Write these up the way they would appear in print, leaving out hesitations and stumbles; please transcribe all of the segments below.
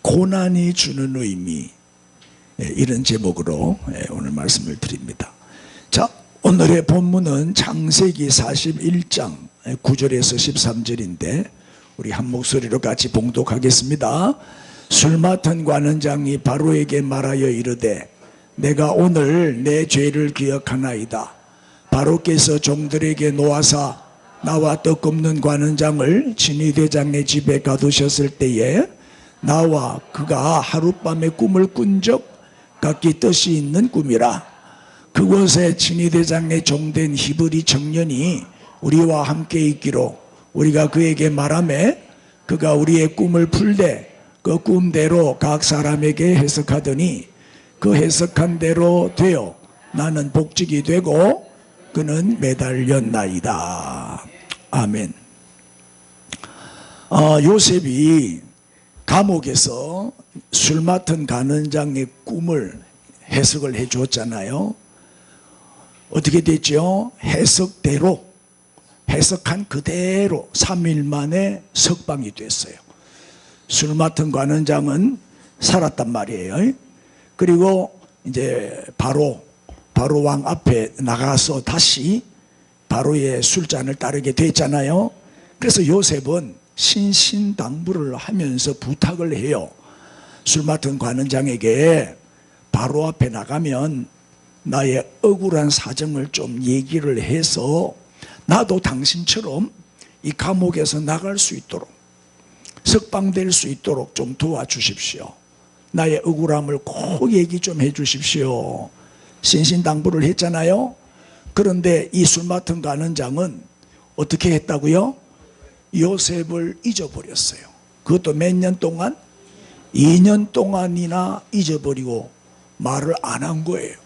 고난이 주는 의미, 이런 제목으로 오늘 말씀을 드립니다. 자, 오늘의 본문은 창세기 41장 9절에서 13절인데 우리 한 목소리로 같이 봉독하겠습니다. 술 맡은 관원장이 바로에게 말하여 이르되 내가 오늘 내 죄를 기억하나이다. 바로께서 종들에게 놓아사 나와 떡 굽는 관원장을 진위대장의 집에 가두셨을 때에 나와 그가 하룻밤에 꿈을 꾼 적 각기 뜻이 있는 꿈이라. 그곳에 진위대장의 종된 히브리 청년이 우리와 함께 있기로 우리가 그에게 말하매 그가 우리의 꿈을 풀되 그 꿈대로 각 사람에게 해석하더니 그 해석한 대로 되어 나는 복직이 되고 그는 매달렸나이다. 아멘. 요셉이 감옥에서 술 맡은 간원장의 꿈을 해석을 해 줬잖아요. 어떻게 됐죠? 해석대로, 해석한 그대로 3일 만에 석방이 됐어요. 술 맡은 관원장은 살았단 말이에요. 그리고 이제 바로 왕 앞에 나가서 다시 바로의 술잔을 따르게 됐잖아요. 그래서 요셉은 신신당부를 하면서 부탁을 해요. 술 맡은 관원장에게 바로 앞에 나가면 나의 억울한 사정을 좀 얘기를 해서 나도 당신처럼 이 감옥에서 나갈 수 있도록, 석방될 수 있도록 좀 도와주십시오. 나의 억울함을 꼭 얘기 좀 해주십시오. 신신당부를 했잖아요. 그런데 이 술 맡은 관원장은 어떻게 했다고요? 요셉을 잊어버렸어요. 그것도 몇 년 동안? 2년 동안이나 잊어버리고 말을 안 한 거예요.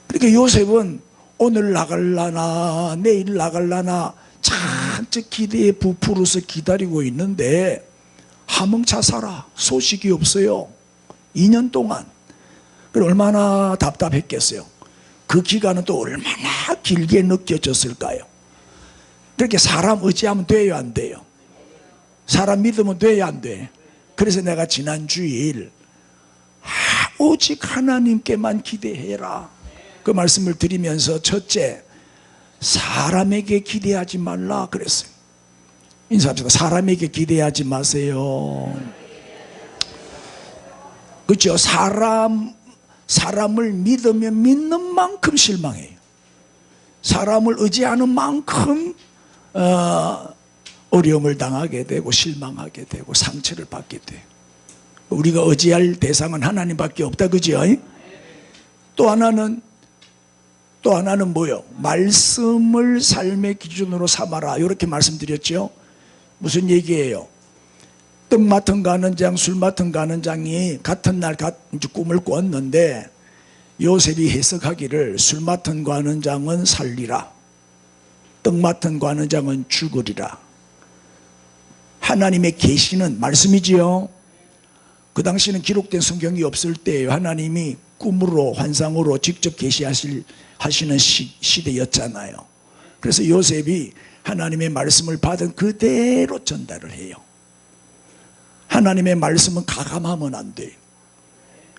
그러니까 요셉은 오늘 나갈라나 내일 나갈라나 잔뜩 기대에 부풀어서 기다리고 있는데 하몽차 살아 소식이 없어요. 2년 동안. 그럼 얼마나 답답했겠어요. 그 기간은 또 얼마나 길게 느껴졌을까요? 그렇게 사람 의지하면 돼요, 안 돼요? 사람 믿으면 돼요, 안 돼? 그래서 내가 지난 주일 오직 하나님께만 기대해라 그 말씀을 드리면서 첫째, 사람에게 기대하지 말라 그랬어요. 인사합시다. 사람에게 기대하지 마세요. 그렇죠? 사람을 믿으면 믿는 만큼 실망해요. 사람을 의지하는 만큼 어려움을 당하게 되고 실망하게 되고 상처를 받게 돼요. 우리가 의지할 대상은 하나님밖에 없다, 그죠? 또 하나는 뭐요? 말씀을 삶의 기준으로 삼아라 이렇게 말씀드렸죠. 무슨 얘기예요? 떡 맡은 관원장, 술 맡은 관원장이 같은 날 꿈을 꿨는데 요셉이 해석하기를 술 맡은 관원장은 살리라, 떡 맡은 관원장은 죽으리라. 하나님의 계시는 말씀이지요. 그 당시는 기록된 성경이 없을 때예요. 하나님이 꿈으로 환상으로 직접 계시하시는 시대였잖아요. 그래서 요셉이 하나님의 말씀을 받은 그대로 전달을 해요. 하나님의 말씀은 가감하면 안 돼요.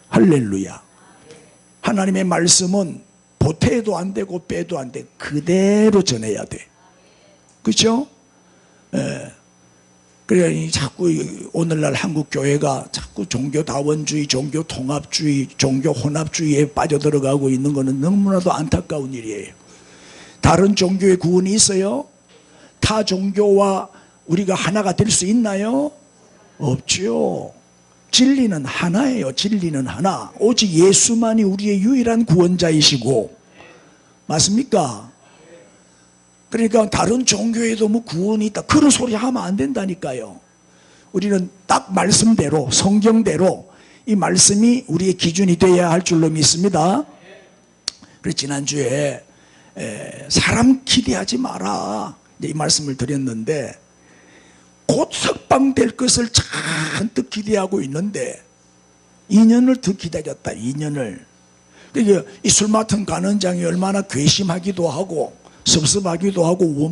할렐루야. 하나님의 말씀은 보태도 안 되고 빼도 안 돼. 그대로 전해야 돼. 그렇죠? 그래 자꾸 오늘날 한국 교회가 자꾸 종교다원주의, 종교통합주의, 종교혼합주의에 빠져들어가고 있는 것은 너무나도 안타까운 일이에요. 다른 종교의 구원이 있어요? 타 종교와 우리가 하나가 될 수 있나요? 없죠. 진리는 하나예요. 진리는 하나. 오직 예수만이 우리의 유일한 구원자이시고, 맞습니까? 그러니까 다른 종교에도 뭐 구원이 있다 그런 소리 하면 안 된다니까요. 우리는 딱 말씀대로, 성경대로 이 말씀이 우리의 기준이 되어야 할 줄로 믿습니다. 그래서 지난주에 사람 기대하지 마라 이 말씀을 드렸는데, 곧 석방될 것을 잔뜩 기대하고 있는데 2년을 더 기다렸다. 2년을. 그러니까 이 술 맡은 관원장이 얼마나 괘씸하기도 하고 섭섭하기도 하고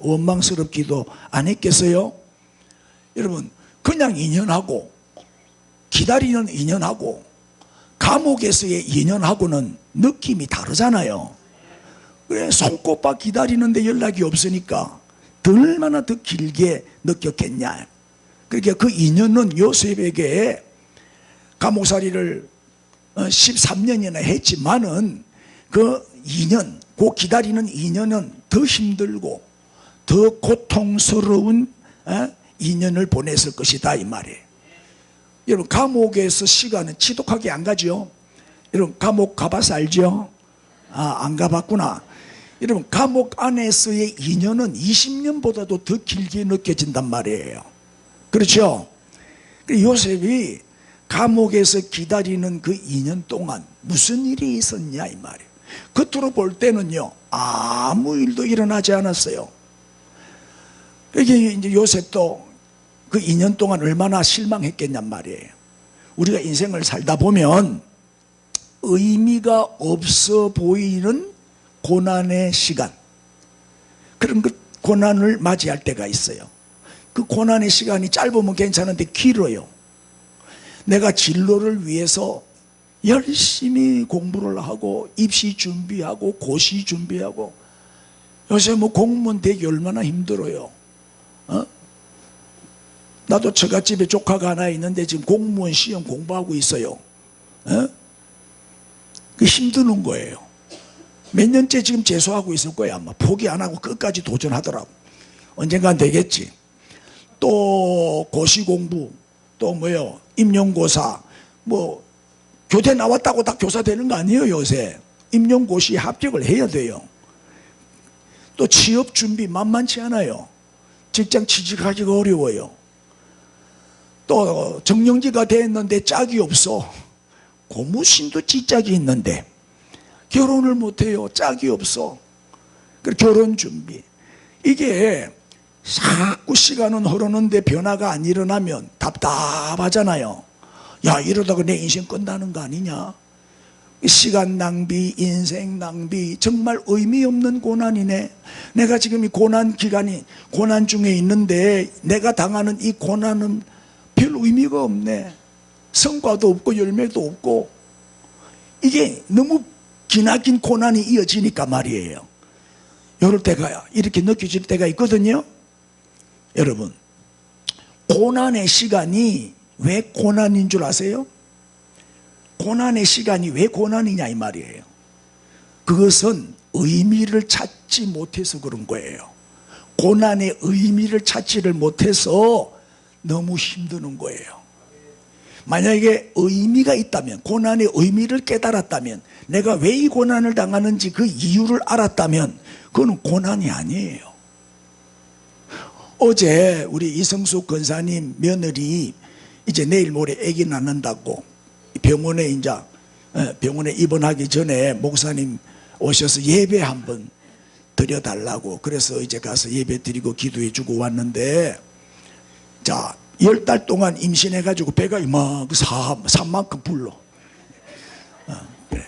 원망스럽기도 안 했겠어요? 여러분, 그냥 2년 하고 기다리는 인연하고 감옥에서의 인연하고는 느낌이 다르잖아요. 그래, 손꼽아 기다리는데 연락이 없으니까 얼마나 더 길게 느꼈겠냐. 그러니까 그 인연은 요셉에게 감옥살이를 13년이나 했지만은 그 인연, 그 기다리는 인연은 더 힘들고 더 고통스러운 인연을 보냈을 것이다 이 말이에요. 여러분, 감옥에서 시간은 지독하게 안 가죠. 여러분, 감옥 가봐서 알죠? 안 가봤구나. 여러분, 감옥 안에서의 인연은 20년보다도 더 길게 느껴진단 말이에요. 그렇죠? 요셉이 감옥에서 기다리는 그 2년 동안 무슨 일이 있었냐 이 말이에요. 겉으로 볼 때는요, 아무 일도 일어나지 않았어요. 이게 이제 요셉도 그 2년 동안 얼마나 실망했겠냔 말이에요. 우리가 인생을 살다 보면 의미가 없어 보이는 고난의 시간, 그런 그 고난을 맞이할 때가 있어요. 그 고난의 시간이 짧으면 괜찮은데 길어요. 내가 진로를 위해서 열심히 공부를 하고 입시 준비하고 고시 준비하고, 요새 뭐 공무원 되기 얼마나 힘들어요. 나도 처갓집에 조카가 하나 있는데 지금 공무원 시험 공부하고 있어요. 그 힘드는 거예요. 몇 년째 지금 재수하고 있을 거야. 아마 포기 안 하고 끝까지 도전하더라고. 언젠간 되겠지. 또 고시 공부, 또 뭐요, 임용고사, 뭐 교대 나왔다고 다 교사 되는 거 아니에요. 요새 임용고시 합격을 해야 돼요. 또 취업 준비 만만치 않아요. 직장 취직하기가 어려워요. 또 정년기가 됐는데 짝이 없어. 고무신도 찌짝이 있는데 결혼을 못해요. 짝이 없어. 결혼 준비, 이게 자꾸 시간은 흐르는데 변화가 안 일어나면 답답하잖아요. 야, 이러다가 내 인생 끝나는 거 아니냐. 시간 낭비, 인생 낭비, 정말 의미 없는 고난이네. 내가 지금 이 고난 기간이, 고난 중에 있는데 내가 당하는 이 고난은 별 의미가 없네. 성과도 없고 열매도 없고. 이게 너무 기나긴 고난이 이어지니까 말이에요. 이럴 때가, 이렇게 느껴질 때가 있거든요. 여러분, 고난의 시간이 왜 고난인 줄 아세요? 고난의 시간이 왜 고난이냐 이 말이에요. 그것은 의미를 찾지 못해서 그런 거예요. 고난의 의미를 찾지를 못해서 너무 힘드는 거예요. 만약에 의미가 있다면, 고난의 의미를 깨달았다면, 내가 왜 이 고난을 당하는지 그 이유를 알았다면 그건 고난이 아니에요. 어제 우리 이성숙 권사님 며느리 이제 내일 모레 아기 낳는다고 병원에 입원하기 전에 목사님 오셔서 예배 한번 드려달라고, 그래서 이제 가서 예배 드리고 기도해 주고 왔는데, 자, 10달 동안 임신해가지고 배가 이만큼 산만큼 불러. 그래.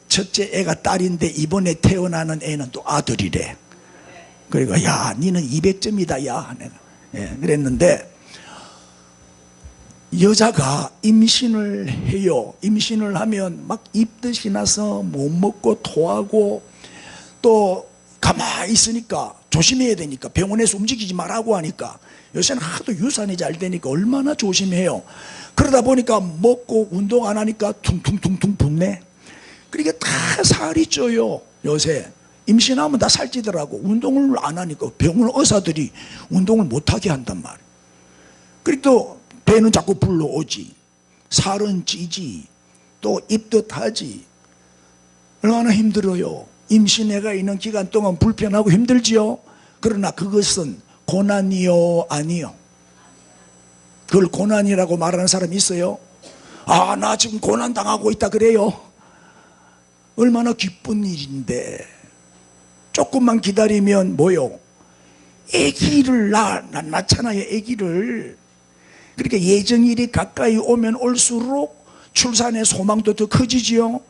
첫째 애가 딸인데 이번에 태어나는 애는 또 아들이래. 그러니까 야, 니는 200점이다 야. 내가 그랬는데, 여자가 임신을 해요. 임신을 하면 막 입덧이 나서 못 먹고 토하고, 또 가만히 있으니까 조심해야 되니까 병원에서 움직이지 말라고 하니까, 요새는 하도 유산이 잘 되니까 얼마나 조심해요. 그러다 보니까 먹고 운동 안 하니까 퉁퉁퉁퉁 붓네. 그러니까 다 살이 쪄요. 요새 임신하면 다 살찌더라고. 운동을 안 하니까 병원 의사들이 운동을 못하게 한단 말이에요. 그리고 또 배는 자꾸 불러오지, 살은 찌지, 또 입덧하지. 얼마나 힘들어요. 임신해가 있는 기간 동안 불편하고 힘들지요. 그러나 그것은 고난이요 아니요? 그걸 고난이라고 말하는 사람이 있어요? 아, 나 지금 고난 당하고 있다 그래요? 얼마나 기쁜 일인데. 조금만 기다리면 뭐요? 아기를 낳잖아요. 아기를. 그러니까 예정일이 가까이 오면 올수록 출산의 소망도 더 커지지요.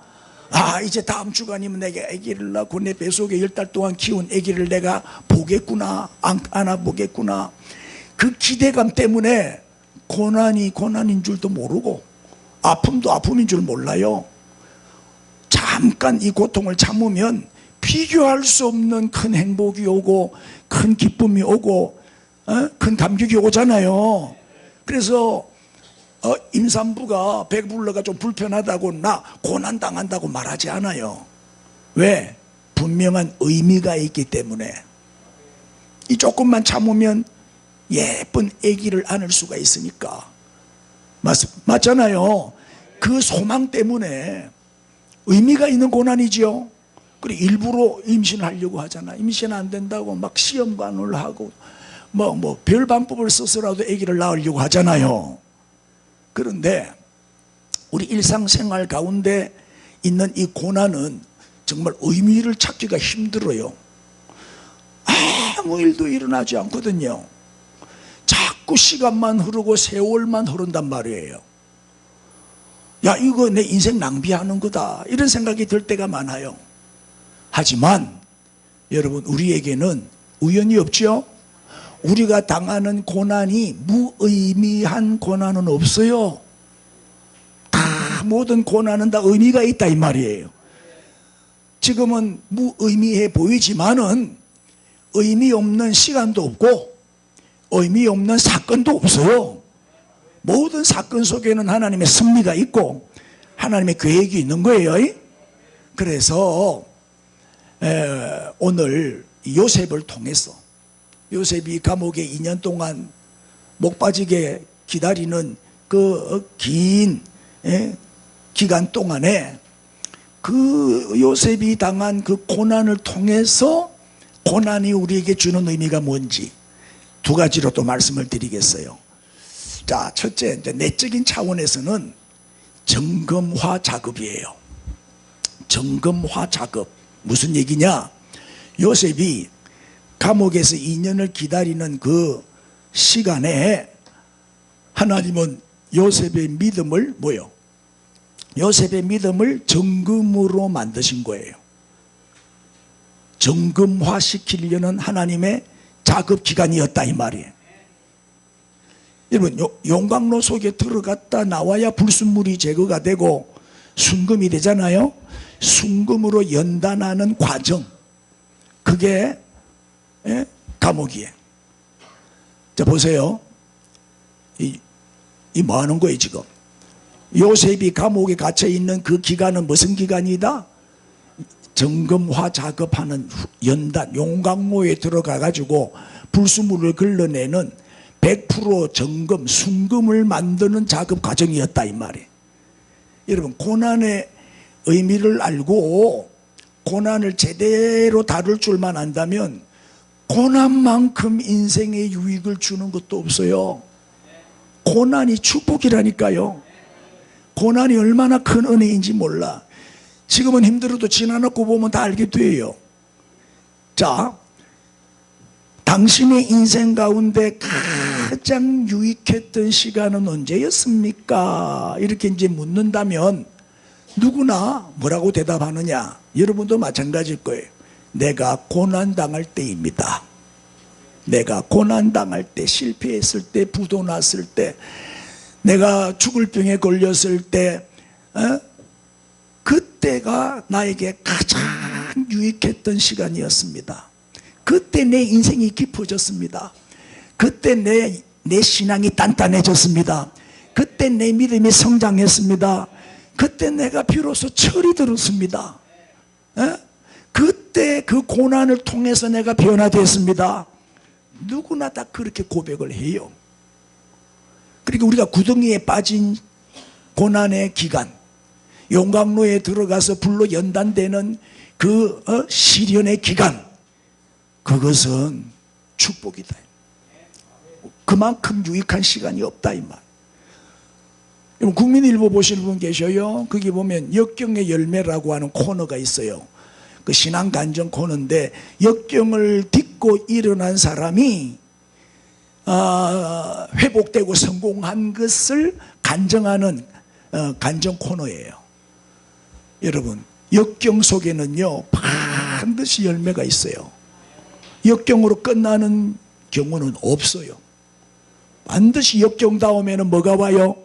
아, 이제 다음 주간이면 내가 아기를 낳고 내 뱃속에 10달 동안 키운 아기를 내가 보겠구나, 안아보겠구나. 그 기대감 때문에 고난이 고난인 줄도 모르고 아픔도 아픔인 줄 몰라요. 잠깐 이 고통을 참으면 비교할 수 없는 큰 행복이 오고 큰 기쁨이 오고 큰 감격이 오잖아요. 그래서 임산부가 배불러가 좀 불편하다고 나 고난당한다고 말하지 않아요. 왜? 분명한 의미가 있기 때문에. 이 조금만 참으면 예쁜 아기를 안을 수가 있으니까. 맞잖아요. 그 소망 때문에 의미가 있는 고난이죠. 그리고 일부러 임신하려고 하잖아. 임신 안 된다고 막 시험관을 하고 별 방법을 써서라도 아기를 낳으려고 하잖아요. 그런데 우리 일상생활 가운데 있는 이 고난은 정말 의미를 찾기가 힘들어요. 아무 일도 일어나지 않거든요. 자꾸 시간만 흐르고 세월만 흐른단 말이에요. 야, 이거 내 인생 낭비하는 거다, 이런 생각이 들 때가 많아요. 하지만 여러분, 우리에게는 우연이 없죠. 우리가 당하는 고난이 무의미한 고난은 없어요. 다 모든 고난은 다 의미가 있다 이 말이에요. 지금은 무의미해 보이지만은 의미 없는 시간도 없고 의미 없는 사건도 없어요. 모든 사건 속에는 하나님의 섭리가 있고 하나님의 계획이 있는 거예요. 그래서 오늘 요셉을 통해서, 요셉이 감옥에 2년 동안 목 빠지게 기다리는 그 긴 기간 동안에 그 요셉이 당한 그 고난을 통해서 고난이 우리에게 주는 의미가 뭔지 두 가지로 또 말씀을 드리겠어요. 자, 첫째, 이제 내적인 차원에서는 점검화 작업이에요. 점검화 작업. 무슨 얘기냐? 요셉이 감옥에서 2년을 기다리는 그 시간에 하나님은 요셉의 믿음을 요셉의 믿음을 정금으로 만드신 거예요. 정금화 시키려는 하나님의 작업 기간이었다 이 말이에요. 여러분, 용광로 속에 들어갔다 나와야 불순물이 제거가 되고 순금이 되잖아요. 순금으로 연단하는 과정, 그게 감옥이에요. 자, 보세요. 이 뭐 하는 거예요 지금? 요셉이 감옥에 갇혀 있는 그 기간은 무슨 기간이다? 정금화 작업하는 연단, 용광로에 들어가 가지고 불순물을 걸러내는 100% 정금, 순금을 만드는 작업 과정이었다 이 말이에요. 여러분, 고난의 의미를 알고 고난을 제대로 다룰 줄만 안다면 고난만큼 인생에 유익을 주는 것도 없어요. 고난이 축복이라니까요. 고난이 얼마나 큰 은혜인지 몰라. 지금은 힘들어도 지나놓고 보면 다 알게 돼요. 자, 당신의 인생 가운데 가장 유익했던 시간은 언제였습니까? 이렇게 이제 묻는다면 누구나 뭐라고 대답하느냐? 여러분도 마찬가지일 거예요. 내가 고난당할 때입니다. 내가 고난당할 때, 실패했을 때, 부도 났을 때, 내가 죽을 병에 걸렸을 때, 그때가 나에게 가장 유익했던 시간이었습니다. 그때 내 인생이 깊어졌습니다. 그때 내 신앙이 단단해졌습니다. 그때 내 믿음이 성장했습니다. 그때 내가 비로소 철이 들었습니다. 그때 그 고난을 통해서 내가 변화됐습니다. 누구나 다 그렇게 고백을 해요. 그러니까 우리가 구덩이에 빠진 고난의 기간, 용광로에 들어가서 불로 연단되는 그 시련의 기간, 그것은 축복이다. 그만큼 유익한 시간이 없다 이 말. 국민일보 보시는 분 계셔요? 거기 보면 역경의 열매라고 하는 코너가 있어요. 그 신앙 간증 코너인데 역경을 딛고 일어난 사람이 회복되고 성공한 것을 간증하는 간증 코너예요. 여러분, 역경 속에는요 반드시 열매가 있어요. 역경으로 끝나는 경우는 없어요. 반드시 역경 다음에는 뭐가 와요?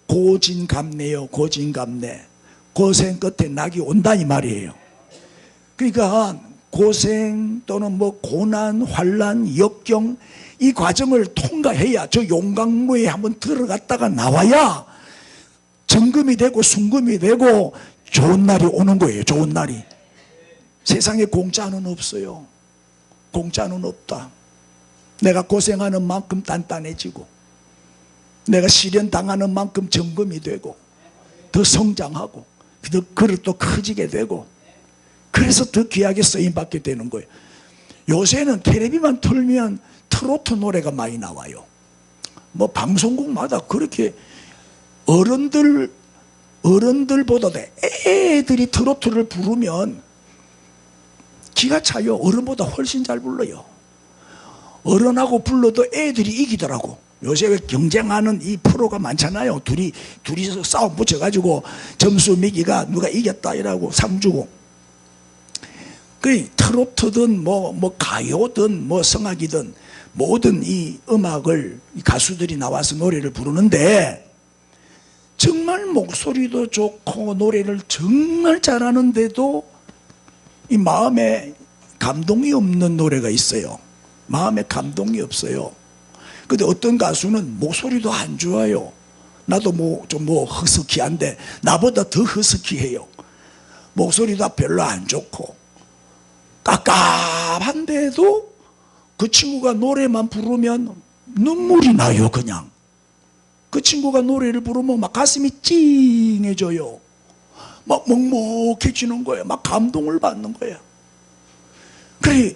고진감래요. 고진감래. 고생 끝에 낙이 온다 이 말이에요. 그러니까 고생 또는 뭐 고난, 환난, 역경 이 과정을 통과해야 저 용광로에 한번 들어갔다가 나와야 정금이 되고 순금이 되고 좋은 날이 오는 거예요. 좋은 날이. 세상에 공짜는 없어요. 공짜는 없다. 내가 고생하는 만큼 단단해지고 내가 시련 당하는 만큼 정금이 되고 더 성장하고 더 그릇도 커지게 되고 그래서 더 귀하게 쓰임받게 되는 거예요. 요새는 텔레비만 틀면 트로트 노래가 많이 나와요. 뭐 방송국마다 그렇게 어른들보다도 애들이 트로트를 부르면 기가 차요. 어른보다 훨씬 잘 불러요. 어른하고 불러도 애들이 이기더라고. 요새 왜 경쟁하는 이 프로가 많잖아요. 둘이서 싸움 붙여가지고 점수 매기가 누가 이겼다 이라고 상 주고. 그 트로트든 뭐 가요든 뭐 성악이든 모든 이 음악을 이 가수들이 나와서 노래를 부르는데 정말 목소리도 좋고 노래를 정말 잘하는데도 이 마음에 감동이 없는 노래가 있어요. 마음에 감동이 없어요. 근데 어떤 가수는 목소리도 안 좋아요. 나도 좀 허스키한데 나보다 더 허스키해요. 목소리도 별로 안 좋고 깝깝한데도 그 친구가 노래만 부르면 눈물이 나요. 그냥 그 친구가 노래를 부르면 막 가슴이 찡해져요. 막 먹먹해지는 거예요. 막 감동을 받는 거예요. 그래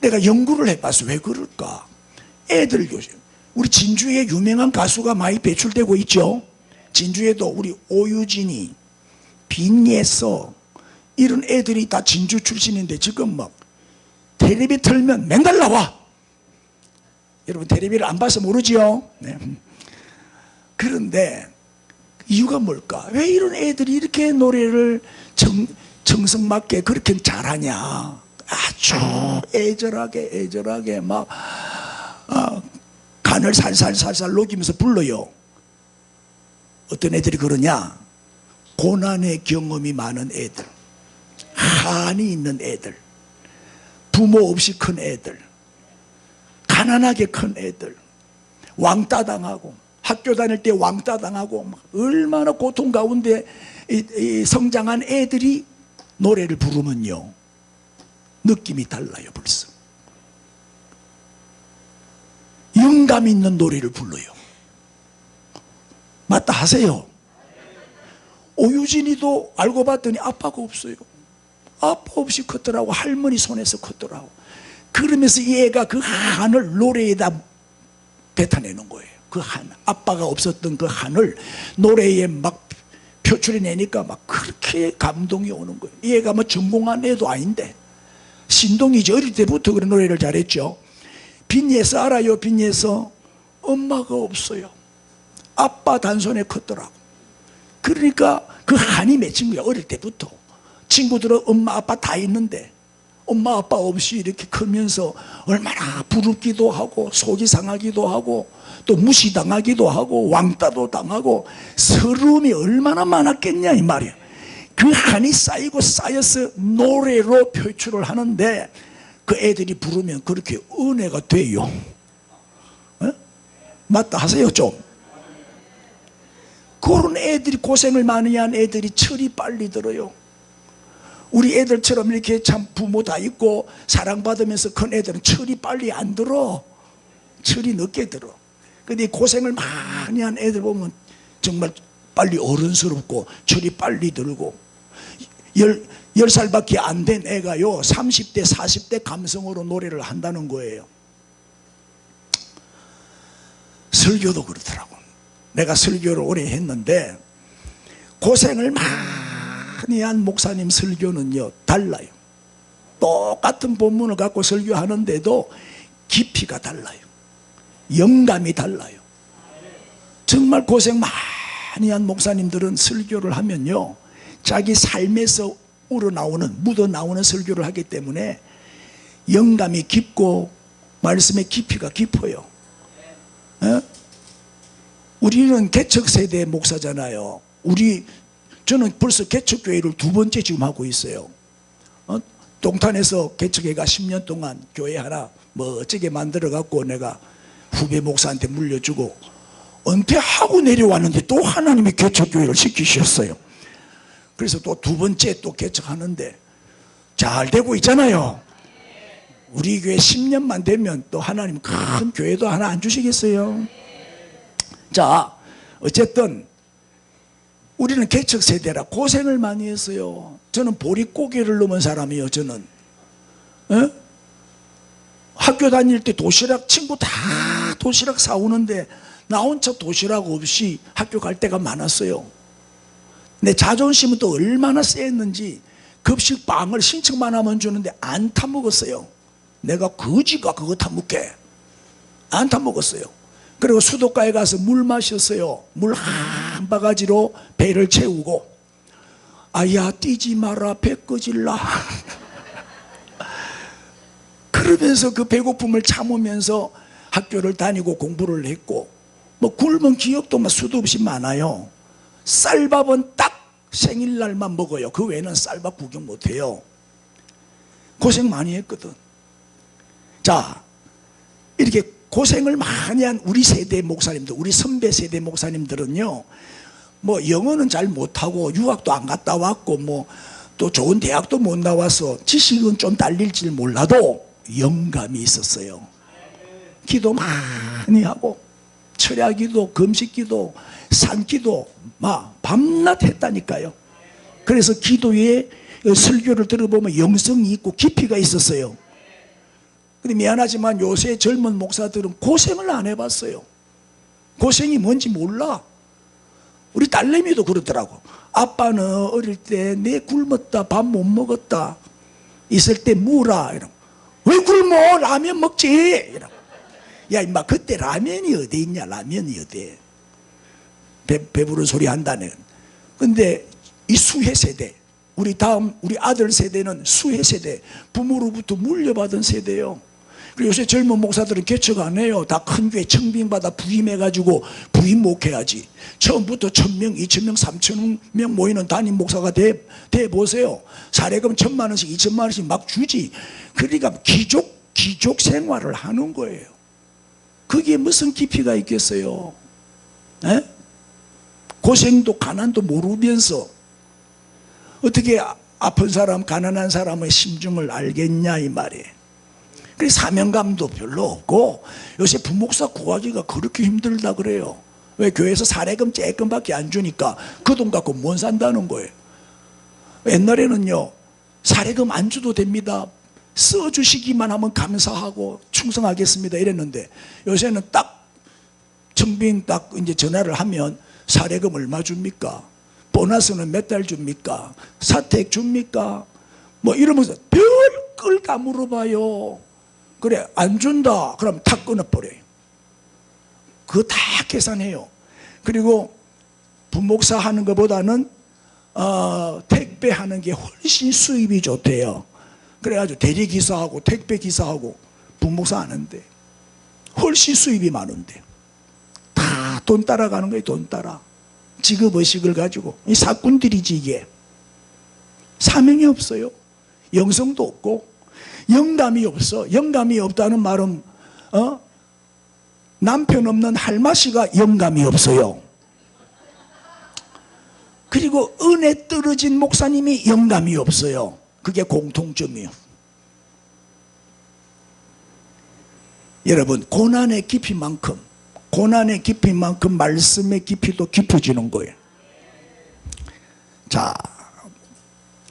내가 연구를 해봤어. 왜 그럴까? 애들 요즘 우리 진주에 유명한 가수가 많이 배출되고 있죠. 진주에도 우리 오유진이, 빈예서 이런 애들이 다 진주 출신인데 지금 막 텔레비 틀면 맨날 나와. 여러분 텔레비를 안 봐서 모르지요. 네. 그런데 이유가 뭘까? 왜 이런 애들이 이렇게 노래를 정성맞게 그렇게 잘하냐? 아주 애절하게 막 간을 살살 녹이면서 불러요. 어떤 애들이 그러냐? 고난의 경험이 많은 애들, 한이 있는 애들, 부모 없이 큰 애들, 가난하게 큰 애들, 왕따 당하고 학교 다닐 때 왕따 당하고 얼마나 고통 가운데 성장한 애들이 노래를 부르면요 느낌이 달라요. 벌써 영감 있는 노래를 불러요. 맞다 하세요. 오유진이도 알고 봤더니 아빠가 없어요. 아빠 없이 컸더라고. 할머니 손에서 컸더라고. 그러면서 이 애가 그 한을 노래에다 뱉어내는 거예요. 그 한, 아빠가 없었던 그 한을 노래에 막 표출해내니까 막 그렇게 감동이 오는 거예요. 이 애가 뭐 전공한 애도 아닌데 신동이지. 어릴 때부터 그런 노래를 잘했죠. 빈예서 알아요? 빈예서 엄마가 없어요. 아빠 단손에 컸더라고. 그러니까 그 한이 맺힌 거야. 어릴 때부터 친구들은 엄마 아빠 다 있는데 엄마 아빠 없이 이렇게 크면서 얼마나 부럽기도 하고 속이 상하기도 하고 또 무시당하기도 하고 왕따도 당하고 서러움이 얼마나 많았겠냐 이 말이야. 그 한이 쌓이고 쌓여서 노래로 표출을 하는데 그 애들이 부르면 그렇게 은혜가 돼요. 어? 맞다 하세요 좀. 그런 애들이 고생을 많이 한 애들이 철이 빨리 들어요. 우리 애들처럼 이렇게 참 부모 다 있고 사랑받으면서 큰 애들은 철이 빨리 안 들어. 철이 늦게 들어. 근데 고생을 많이 한 애들 보면 정말 빨리 어른스럽고 철이 빨리 들고 10살밖에 안 된 애가요 30대 40대 감성으로 노래를 한다는 거예요. 설교도 그렇더라고. 내가 설교를 오래 했는데 고생을 많이 한 목사님 설교는요 달라요. 똑같은 본문을 갖고 설교하는데도 깊이가 달라요. 영감이 달라요. 정말 고생 많이 한 목사님들은 설교를 하면요 자기 삶에서 우러나오는 묻어나오는 설교를 하기 때문에 영감이 깊고 말씀의 깊이가 깊어요. 에? 우리는 개척 세대 목사잖아요. 저는 벌써 개척교회를 2번째 지금 하고 있어요. 동탄에서 개척회가 10년 동안 교회 하나 어쩌게 만들어 갖고 내가 후배 목사한테 물려주고 은퇴하고 내려왔는데 또 하나님이 개척교회를 시키셨어요. 그래서 또 2번째 또 개척하는데 잘 되고 있잖아요. 우리 교회 10년만 되면 또 하나님 큰 교회도 하나 안 주시겠어요? 자, 어쨌든 우리는 개척 세대라 고생을 많이 했어요. 저는 보릿고개를 넘은 사람이에요. 저는 학교 다닐 때 도시락 친구 다 도시락 사오는데 나 혼자 도시락 없이 학교 갈 때가 많았어요. 내 자존심은 또 얼마나 쎄했는지 급식 빵을 신청만 하면 주는데 안 타먹었어요. 내가 거지가 그거 타먹게 안 타먹었어요. 그리고 수도가에 가서 물 마셨어요. 물 한 바가지로 배를 채우고 아야 뛰지 마라 배 꺼질라 그러면서 그 배고픔을 참으면서 학교를 다니고 공부를 했고 굶은 기억도 수도 없이 많아요. 쌀밥은 딱 생일날만 먹어요. 그 외에는 쌀밥 구경 못해요. 고생 많이 했거든. 자, 이렇게 고생을 많이 한 우리 세대 목사님들, 우리 선배 세대 목사님들은요, 영어는 잘 못하고 유학도 안 갔다 왔고 또 좋은 대학도 못 나와서 지식은 좀 딸릴지 몰라도 영감이 있었어요. 기도 많이 하고 철야기도, 금식기도, 산기도 밤낮 했다니까요. 그래서 기도에 설교를 들어보면 영성이 있고 깊이가 있었어요. 근데 미안하지만 요새 젊은 목사들은 고생을 안 해봤어요. 고생이 뭔지 몰라. 우리 딸내미도 그러더라고. 아빠는 어릴 때 내 굶었다, 밥 못 먹었다, 있을 때 무라. 이러고. 왜 굶어? 라면 먹지. 이러고. 야 임마 그때 라면이 어디 있냐. 라면이 어디. 배부른 소리 한다네. 근데 이 수혜 세대, 우리 아들 세대는 수혜 세대, 부모로부터 물려받은 세대예요. 그리고 요새 젊은 목사들은 개척 안 해요. 다 큰 교회 청빙받아 부임해가지고 부임 목회하지. 처음부터 1000명, 2000명, 3000명 모이는 담임 목사가 돼 보세요. 사례금 1000만 원씩, 2000만 원씩 막 주지. 그러니까 귀족 생활을 하는 거예요. 그게 무슨 깊이가 있겠어요? 에? 고생도 가난도 모르면서 어떻게 아픈 사람, 가난한 사람의 심정을 알겠냐 이 말이에요. 그래서 사명감도 별로 없고 요새 부목사 구하기가 그렇게 힘들다 그래요. 왜? 교회에서 사례금 조금밖에 안 주니까 그 돈 갖고 못 산다는 거예요. 옛날에는요, 사례금 안 줘도 됩니다, 써주시기만 하면 감사하고 충성하겠습니다 이랬는데 요새는 딱 청빙 딱 이제 전화를 하면 사례금 얼마 줍니까? 보너스는 몇 달 줍니까? 사택 줍니까? 이러면서 별걸 다 물어봐요. 그래 안 준다 그럼 탁 끊어버려요. 그거 다 계산해요. 그리고 부목사 하는 것보다는 택배하는 게 훨씬 수입이 좋대요. 그래가지고 대리기사하고 택배기사하고 부목사 하는데 훨씬 수입이 많은데 다 돈 따라가는 거예요. 돈 따라. 직업의식을 가지고. 이 사꾼들이지 이게. 사명이 없어요. 영성도 없고 영감이 없어. 영감이 없다는 말은 남편 없는 할마씨가 영감이 없어요. 그리고 은혜 떨어진 목사님이 영감이 없어요. 그게 공통점이에요. 여러분, 고난의 깊이만큼 말씀의 깊이도 깊어지는 거예요. 자,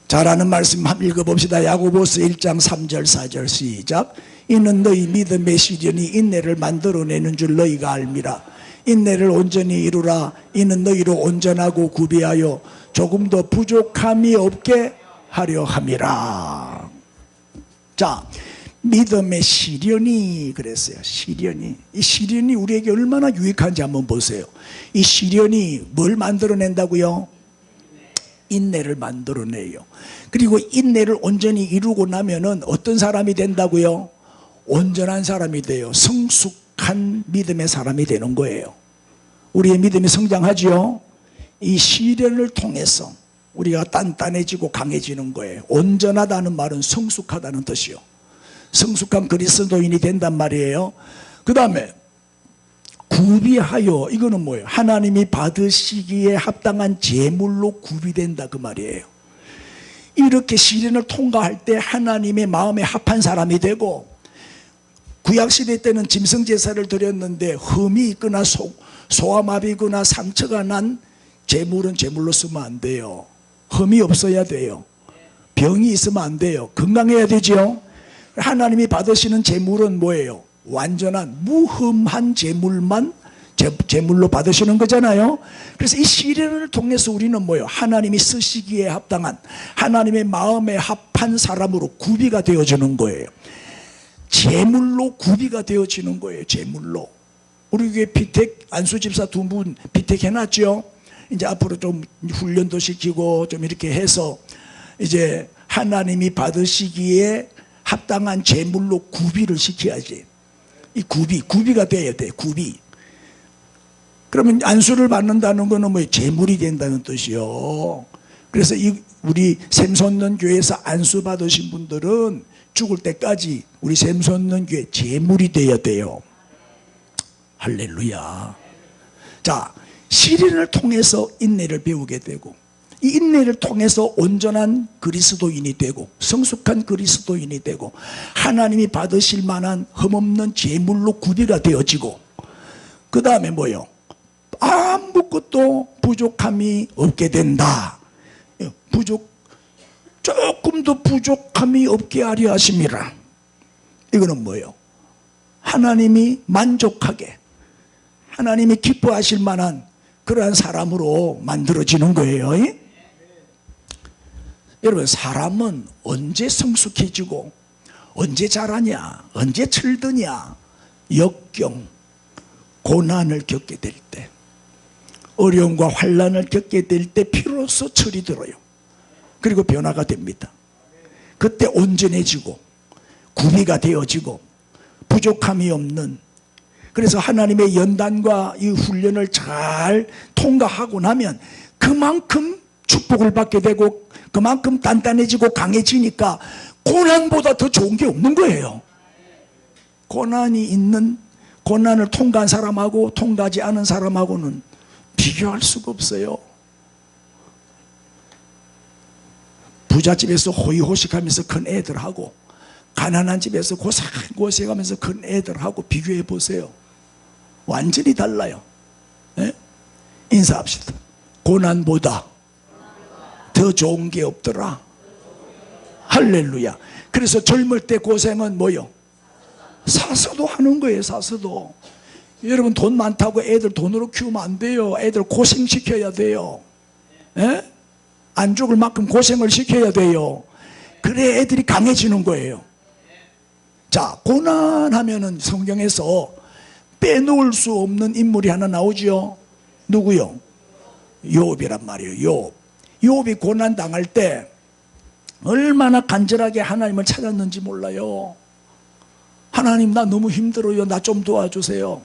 잘하는 말씀 한번 읽어봅시다. 야고보서 1장 3절 4절 시작. 이는 너희 믿음의 시련이 인내를 만들어내는 줄 너희가 알미라. 인내를 온전히 이루라. 이는 너희로 온전하고 구비하여 조금 더 부족함이 없게 하려 함이라. 자, 믿음의 시련이 그랬어요. 시련이. 이 시련이 우리에게 얼마나 유익한지 한번 보세요. 이 시련이 뭘 만들어낸다고요? 인내를 만들어내요. 그리고 인내를 온전히 이루고 나면은 어떤 사람이 된다고요? 온전한 사람이 돼요. 성숙한 강력한 믿음의 사람이 되는 거예요. 우리의 믿음이 성장하지요. 이 시련을 통해서 우리가 단단해지고 강해지는 거예요. 온전하다는 말은 성숙하다는 뜻이요. 성숙한 그리스도인이 된단 말이에요. 그 다음에 구비하여, 이거는 뭐예요? 하나님이 받으시기에 합당한 제물로 구비된다 그 말이에요. 이렇게 시련을 통과할 때 하나님의 마음에 합한 사람이 되고, 구약시대 때는 짐승제사를 드렸는데 흠이 있거나 소아마비거나 상처가 난 제물은 제물로 쓰면 안 돼요. 흠이 없어야 돼요. 병이 있으면 안 돼요. 건강해야 되죠. 하나님이 받으시는 제물은 뭐예요? 완전한 무흠한 제물만 제물로 받으시는 거잖아요. 그래서 이 시련을 통해서 우리는 뭐예요? 하나님이 쓰시기에 합당한, 하나님의 마음에 합한 사람으로 구비가 되어지는 거예요. 제물로 구비가 되어지는 거예요. 제물로. 우리 교회 비택, 안수집사 두 분 비택 해놨죠. 이제 앞으로 좀 훈련도 시키고 좀 이렇게 해서 이제 하나님이 받으시기에 합당한 제물로 구비를 시켜야지. 이 구비가 돼야 돼. 구비. 그러면 안수를 받는다는 거는 뭐 제물이 된다는 뜻이요. 그래서 우리 샘솟는 교회에서 안수 받으신 분들은 죽을 때까지 우리 샘솟는 교회 제물이 돼야 돼요. 할렐루야. 자, 시련을 통해서 인내를 배우게 되고, 이 인내를 통해서 온전한 그리스도인이 되고 성숙한 그리스도인이 되고 하나님이 받으실 만한 흠없는 제물로 구비가 되어지고, 그 다음에 뭐요? 아무것도 부족함이 없게 된다. 조금도 부족함이 없게 하려 하심이라. 이거는 뭐예요? 하나님이 만족하게, 하나님이 기뻐하실 만한 그러한 사람으로 만들어지는 거예요. 여러분, 사람은 언제 성숙해지고 언제 자라냐, 언제 철드냐? 역경, 고난을 겪게 될 때, 어려움과 환난을 겪게 될 때 비로소 철이 들어요. 그리고 변화가 됩니다. 그때 온전해지고 구비가 되어지고 부족함이 없는, 그래서 하나님의 연단과 이 훈련을 잘 통과하고 나면 그만큼 축복을 받게 되고 그만큼 단단해지고 강해지니까 고난보다 더 좋은 게 없는 거예요. 고난을 통과한 사람하고 통과하지 않은 사람하고는 비교할 수가 없어요. 부잣집에서 호의호식하면서 큰 애들하고 가난한 집에서 고생하면서 큰 애들하고 비교해 보세요. 완전히 달라요. 네? 인사합시다. 고난보다 더 좋은 게 없더라. 할렐루야. 그래서 젊을 때 고생은 뭐요? 사서도 하는 거예요. 사서도. 여러분, 돈 많다고 애들 돈으로 키우면 안 돼요. 애들 고생시켜야 돼요. 예? 안 죽을 만큼 고생을 시켜야 돼요. 그래 애들이 강해지는 거예요. 자, 고난하면은 성경에서 빼놓을 수 없는 인물이 하나 나오죠. 누구요? 욥이란 말이에요. 욥이 고난 당할 때 얼마나 간절하게 하나님을 찾았는지 몰라요. 하나님, 나 너무 힘들어요. 나 좀 도와주세요.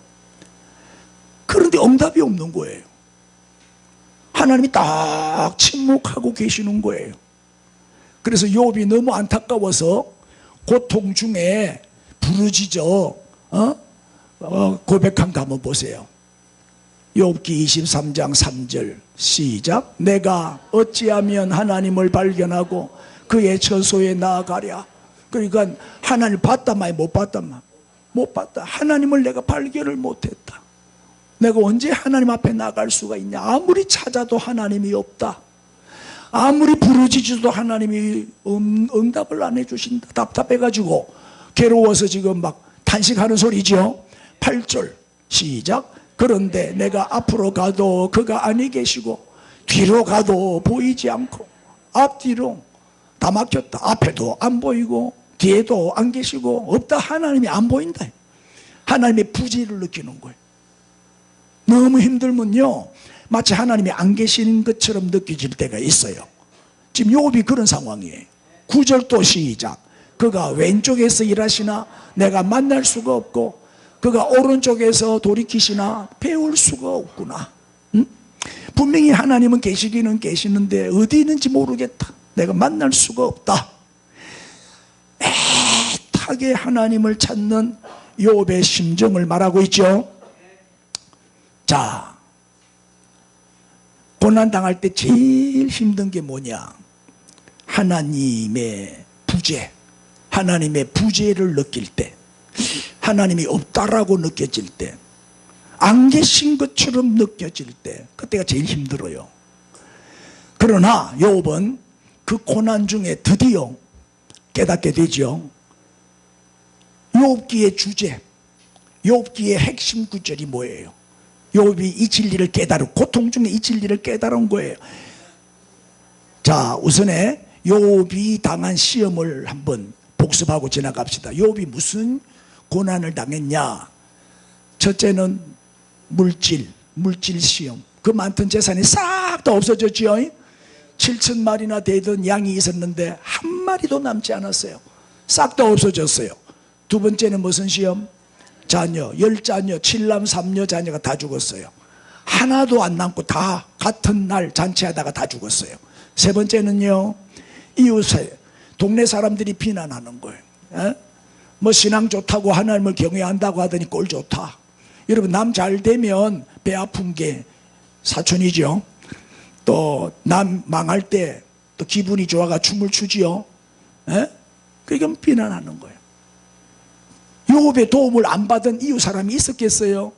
그런데 응답이 없는 거예요. 하나님이 딱 침묵하고 계시는 거예요. 그래서 욥이 너무 안타까워서 고통 중에 부르짖어 고백한 거 한번 보세요. 욥기 23장 3절 시작. 내가 어찌하면 하나님을 발견하고 그의 처소에 나아가랴. 그러니까 하나님을 봤다마야 못 봤다마. 못 봤다. 하나님을 내가 발견을 못했다. 내가 언제 하나님 앞에 나갈 수가 있냐. 아무리 찾아도 하나님이 없다. 아무리 부르짖어도 하나님이 응답을 안 해주신다. 답답해가지고 괴로워서 지금 막 탄식하는 소리죠. 8절 시작. 그런데 내가 앞으로 가도 그가 아니 계시고 뒤로 가도 보이지 않고 앞뒤로 다 막혔다. 앞에도 안 보이고 뒤에도 안 계시고 없다. 하나님이 안 보인다. 하나님의 부재를 느끼는 거예요. 너무 힘들면요, 마치 하나님이 안 계시는 것처럼 느껴질 때가 있어요. 지금 욥이 그런 상황이에요. 9절 또 시작. 그가 왼쪽에서 일하시나 내가 만날 수가 없고 그가 오른쪽에서 돌이키시나 배울 수가 없구나. 응? 분명히 하나님은 계시기는 계시는데 어디 있는지 모르겠다. 내가 만날 수가 없다. 애타게 하나님을 찾는 욥의 심정을 말하고 있죠. 자, 고난당할 때 제일 힘든 게 뭐냐? 하나님의 부재, 하나님의 부재를 느낄 때, 하나님이 없다라고 느껴질 때, 안 계신 것처럼 느껴질 때, 그때가 제일 힘들어요. 그러나 욥은 그 고난 중에 드디어 깨닫게 되죠. 욥기의 주제, 욥기의 핵심 구절이 뭐예요? 욥이 이 진리를 깨달은, 고통 중에 이 진리를 깨달은 거예요. 자, 우선에 욥이 당한 시험을 한번 복습하고 지나갑시다. 욥이 무슨 고난을 당했냐? 첫째는 물질 시험. 그 많던 재산이 싹 다 없어졌죠. 7,000마리나 되던 양이 있었는데 한 마리도 남지 않았어요. 싹 다 없어졌어요. 두 번째는 무슨 시험? 자녀, 10자녀, 7남 3녀 자녀가 다 죽었어요. 하나도 안 남고 다 같은 날 잔치하다가 다 죽었어요. 세 번째는요, 이웃에 동네 사람들이 비난하는 거예요. 뭐 신앙 좋다고 하나님을 경외한다고 하더니 꼴 좋다. 여러분, 남 잘 되면 배 아픈 게 사촌이죠. 또 남 망할 때 또 기분이 좋아가 춤을 추지요. 그게 비난하는 거예요. 욥의 도움을 안 받은 이웃 사람이 있었겠어요?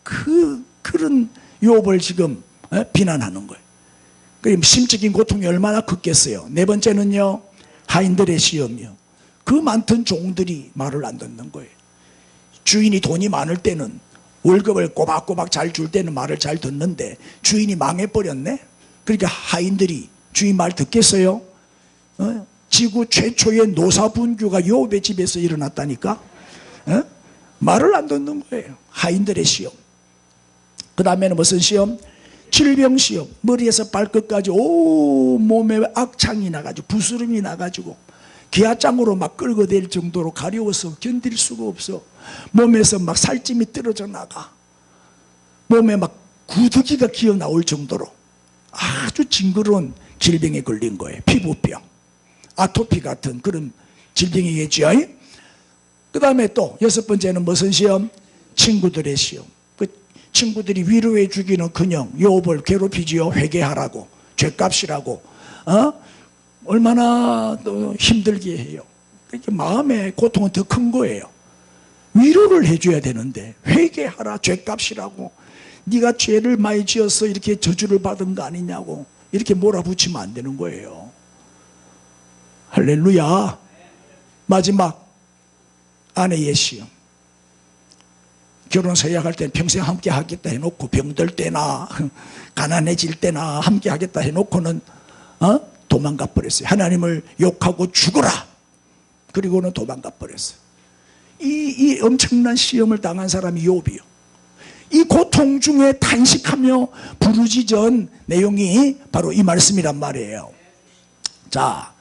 그런 욥을 지금 비난하는 거예요. 그럼 심적인 고통이 얼마나 컸겠어요. 네 번째는요, 하인들의 시험이요. 그 많던 종들이 말을 안 듣는 거예요. 주인이 돈이 많을 때는 월급을 꼬박꼬박 잘 줄 때는 말을 잘 듣는데 주인이 망해버렸네. 그러니까 하인들이 주인 말 듣겠어요? 지구 최초의 노사분규가 욥의 집에서 일어났다니까. 말을 안 듣는 거예요. 하인들의 시험. 그 다음에는 무슨 시험? 질병 시험. 머리에서 발끝까지 온몸에 악창이 나가지고 부스름이 나가지고 기아장으로 막 끌어댈 정도로 가려워서 견딜 수가 없어. 몸에서 막 살찜이 떨어져 나가. 몸에 막 구더기가 기어 나올 정도로 아주 징그러운 질병에 걸린 거예요. 피부병, 아토피 같은 그런 질병이겠죠. 그 다음에 또 여섯 번째는 무슨 시험? 친구들의 시험. 그 친구들이 위로해 주기는 그냥 욥을 괴롭히지요. 회개하라고, 죗값이라고, 얼마나 또 힘들게 해요. 그러니까 마음의 고통은 더 큰 거예요. 위로를 해줘야 되는데 회개하라, 죗값이라고, 네가 죄를 많이 지어서 이렇게 저주를 받은 거 아니냐고 이렇게 몰아붙이면 안 되는 거예요. 할렐루야. 마지막, 아내의 시험. 결혼 서약할 때는 평생 함께 하겠다 해놓고 병들 때나 가난해질 때나 함께 하겠다 해놓고는 도망가 버렸어요. 하나님을 욕하고 죽어라. 그리고는 도망가 버렸어요. 이 엄청난 시험을 당한 사람이 욥이요. 이 고통 중에 탄식하며 부르짖은 내용이 바로 이 말씀이란 말이에요. 자,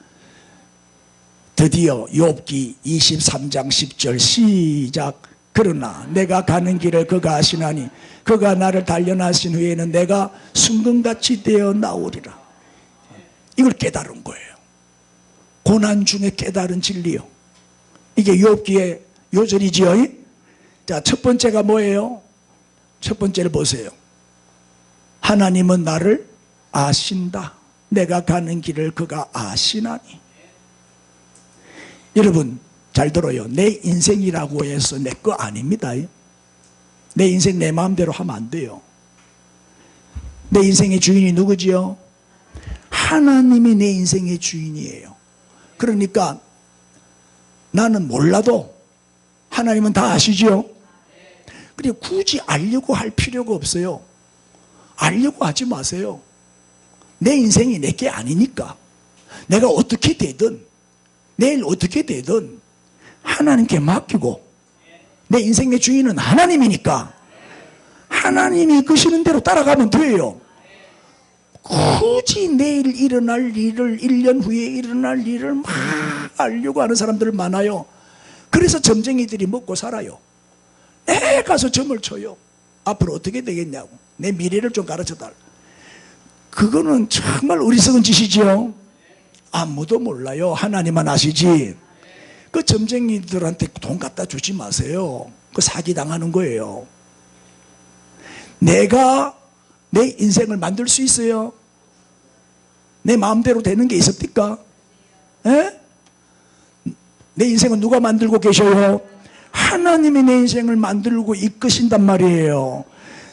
드디어 욥기 23장 10절 시작. 그러나 내가 가는 길을 그가 아시나니 그가 나를 단련하신 후에는 내가 순금같이 되어 나오리라. 이걸 깨달은 거예요. 고난 중에 깨달은 진리요. 이게 욥기의 요절이지요. 자, 첫 번째가 뭐예요? 첫 번째를 보세요. 하나님은 나를 아신다. 내가 가는 길을 그가 아시나니. 여러분 잘 들어요. 내 인생이라고 해서 내 거 아닙니다. 내 인생 내 마음대로 하면 안 돼요. 내 인생의 주인이 누구지요? 하나님이 내 인생의 주인이에요. 그러니까 나는 몰라도 하나님은 다 아시죠? 그리고 굳이 알려고 할 필요가 없어요. 알려고 하지 마세요. 내 인생이 내 게 아니니까. 내가 어떻게 되든 내일 어떻게 되든 하나님께 맡기고, 내 인생의 주인은 하나님이니까 하나님이 이끄시는 대로 따라가면 돼요. 굳이 내일 일어날 일을, 1년 후에 일어날 일을 막 알려고 하는 사람들 많아요. 그래서 점쟁이들이 먹고 살아요. 에 가서 점을 쳐요. 앞으로 어떻게 되겠냐고. 내 미래를 좀 가르쳐달라. 그거는 정말 어리석은 짓이지요. 아무도 몰라요. 하나님만 아시지. 그 점쟁이들한테 돈 갖다 주지 마세요. 그 사기당하는 거예요. 내가 내 인생을 만들 수 있어요? 내 마음대로 되는 게 있습니까? 에? 내 인생은 누가 만들고 계셔요? 하나님이 내 인생을 만들고 이끄신단 말이에요.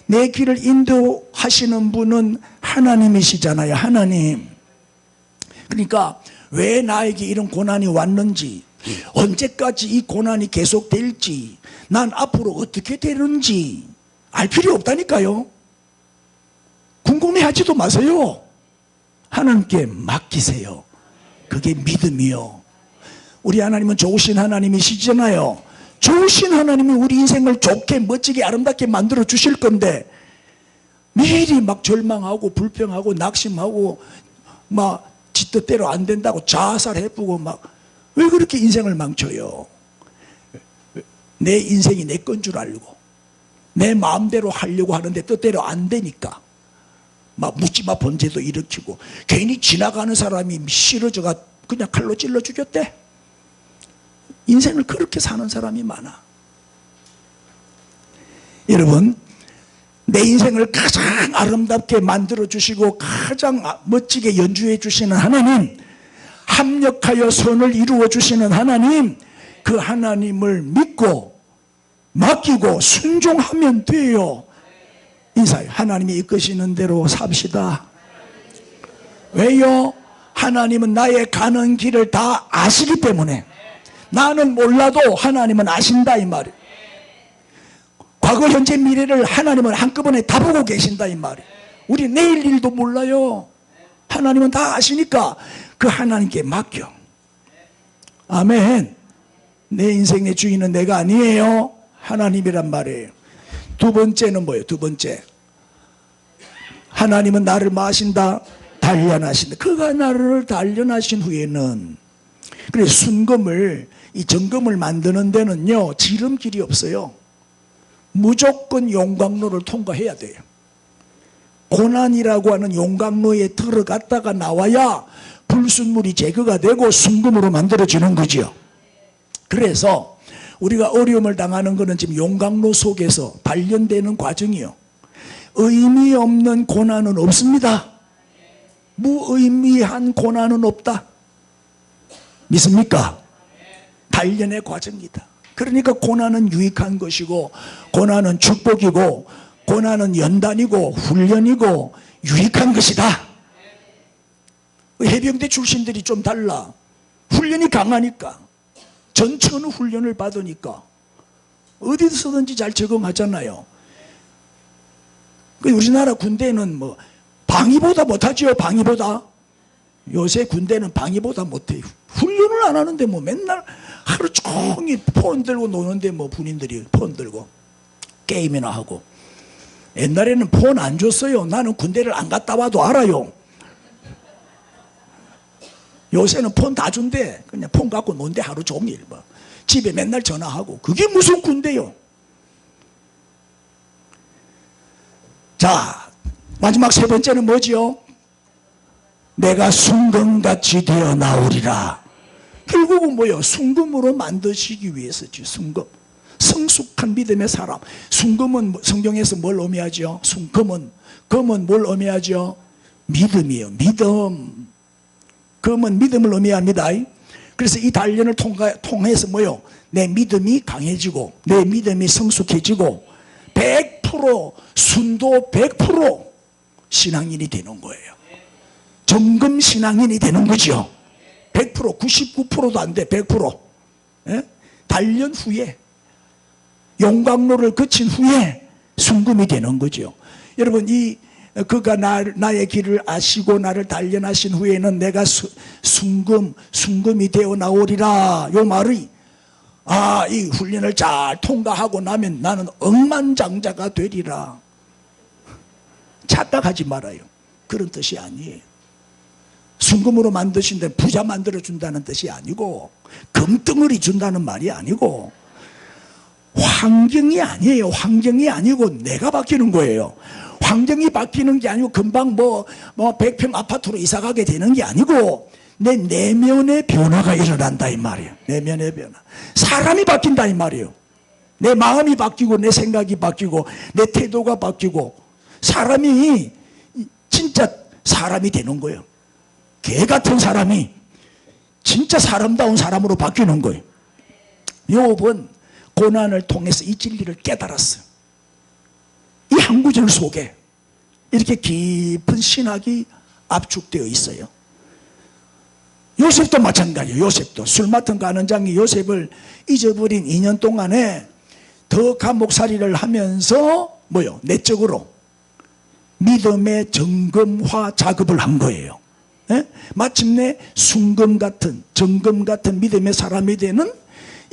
내 길을 인도하시는 분은 하나님이시잖아요. 하나님. 그러니까 왜 나에게 이런 고난이 왔는지, 언제까지 이 고난이 계속될지, 난 앞으로 어떻게 되는지 알 필요 없다니까요. 궁금해하지도 마세요. 하나님께 맡기세요. 그게 믿음이요. 우리 하나님은 좋으신 하나님이시잖아요. 좋으신 하나님이 우리 인생을 좋게 멋지게 아름답게 만들어 주실 건데 미리 막 절망하고 불평하고 낙심하고 막 지 뜻대로 안 된다고 자살해보고 막 왜 그렇게 인생을 망쳐요? 내 인생이 내 건 줄 알고 내 마음대로 하려고 하는데 뜻대로 안 되니까 막 묻지마 번제도 일으키고 괜히 지나가는 사람이 싫어져가 그냥 칼로 찔러 죽였대. 인생을 그렇게 사는 사람이 많아. 여러분, 내 인생을 가장 아름답게 만들어 주시고 가장 멋지게 연주해 주시는 하나님, 합력하여 선을 이루어 주시는 하나님, 그 하나님을 믿고 맡기고 순종하면 돼요. 인사해. 하나님이 이끄시는 대로 삽시다. 왜요? 하나님은 나의 가는 길을 다 아시기 때문에. 나는 몰라도 하나님은 아신다 이 말이에요. 과거, 현재, 미래를 하나님은 한꺼번에 다 보고 계신다 이 말이에요. 우리 내일 일도 몰라요. 하나님은 다 아시니까 그 하나님께 맡겨. 아멘. 내 인생의 주인은 내가 아니에요. 하나님이란 말이에요. 두 번째는 뭐예요? 두 번째, 하나님은 나를 뭐 하신다? 단련하신다. 그가 나를 단련하신 후에는, 그래서 순금을, 이 정금을 만드는 데는요 지름길이 없어요. 무조건 용광로를 통과해야 돼요. 고난이라고 하는 용광로에 들어갔다가 나와야 불순물이 제거가 되고 순금으로 만들어지는 거죠. 그래서 우리가 어려움을 당하는 것은 지금 용광로 속에서 단련되는 과정이요. 의미 없는 고난은 없습니다. 무의미한 고난은 없다. 믿습니까? 단련의 과정이다. 그러니까 고난은 유익한 것이고, 고난은 축복이고, 고난은 연단이고 훈련이고 유익한 것이다. 해병대 출신들이 좀 달라. 훈련이 강하니까, 전천후 훈련을 받으니까 어디서든지 잘 적응하잖아요. 우리나라 군대는 뭐 방위보다 못하죠. 방위보다. 요새 군대는 방위보다 못해요. 훈련을 안 하는데 뭐 맨날 하루 종일 폰 들고 노는데 뭐 군인들이 폰 들고 게임이나 하고. 옛날에는 폰 안 줬어요. 나는 군대를 안 갔다 와도 알아요. 요새는 폰 다 준대. 그냥 폰 갖고 논대 하루 종일 뭐. 집에 맨날 전화하고. 그게 무슨 군대요. 자, 마지막 세 번째는 뭐지요? 내가 순금같이 되어 나오리라. 결국은 뭐예요? 순금으로 만드시기 위해서지. 순금. 성숙한 믿음의 사람. 순금은 성경에서 뭘 의미하죠? 금은 뭘 의미하죠? 믿음이에요. 믿음. 금은 믿음을 의미합니다. 그래서 이 단련을 통해서 뭐요? 내 믿음이 강해지고 내 믿음이 성숙해지고 100% 순도 100% 신앙인이 되는 거예요. 정금 신앙인이 되는 거죠. 100%, 99%도 안 돼. 100%. 예? 단련 후에, 용광로를 거친 후에 순금이 되는 거죠. 여러분, 그가 나의 길을 아시고 나를 단련하신 후에는 내가 순금이 되어 나오리라. 요 말이, 이 훈련을 잘 통과하고 나면 나는 억만장자가 되리라. 착각하지 말아요. 그런 뜻이 아니에요. 순금으로 만드신 데 부자 만들어준다는 뜻이 아니고, 금덩어리 준다는 말이 아니고, 환경이 아니에요. 환경이 아니고 내가 바뀌는 거예요. 환경이 바뀌는 게 아니고 금방 뭐 100평 아파트로 이사 가게 되는 게 아니고 내 내면의 변화가 일어난다 이 말이에요. 내면의 변화. 사람이 바뀐다 이 말이에요. 내 마음이 바뀌고 내 생각이 바뀌고 내 태도가 바뀌고 사람이 진짜 사람이 되는 거예요. 개 같은 사람이 진짜 사람다운 사람으로 바뀌는 거예요. 욥은 고난을 통해서 이 진리를 깨달았어요. 이 한 구절 속에 이렇게 깊은 신학이 압축되어 있어요. 요셉도 마찬가지예요. 요셉도 술 맡은 간원장이 요셉을 잊어버린 2년 동안에 더 감옥살이를 하면서 뭐요? 내적으로 믿음의 정금화 작업을 한 거예요. 예? 마침내 순금 같은 정금 같은 믿음의 사람이 되는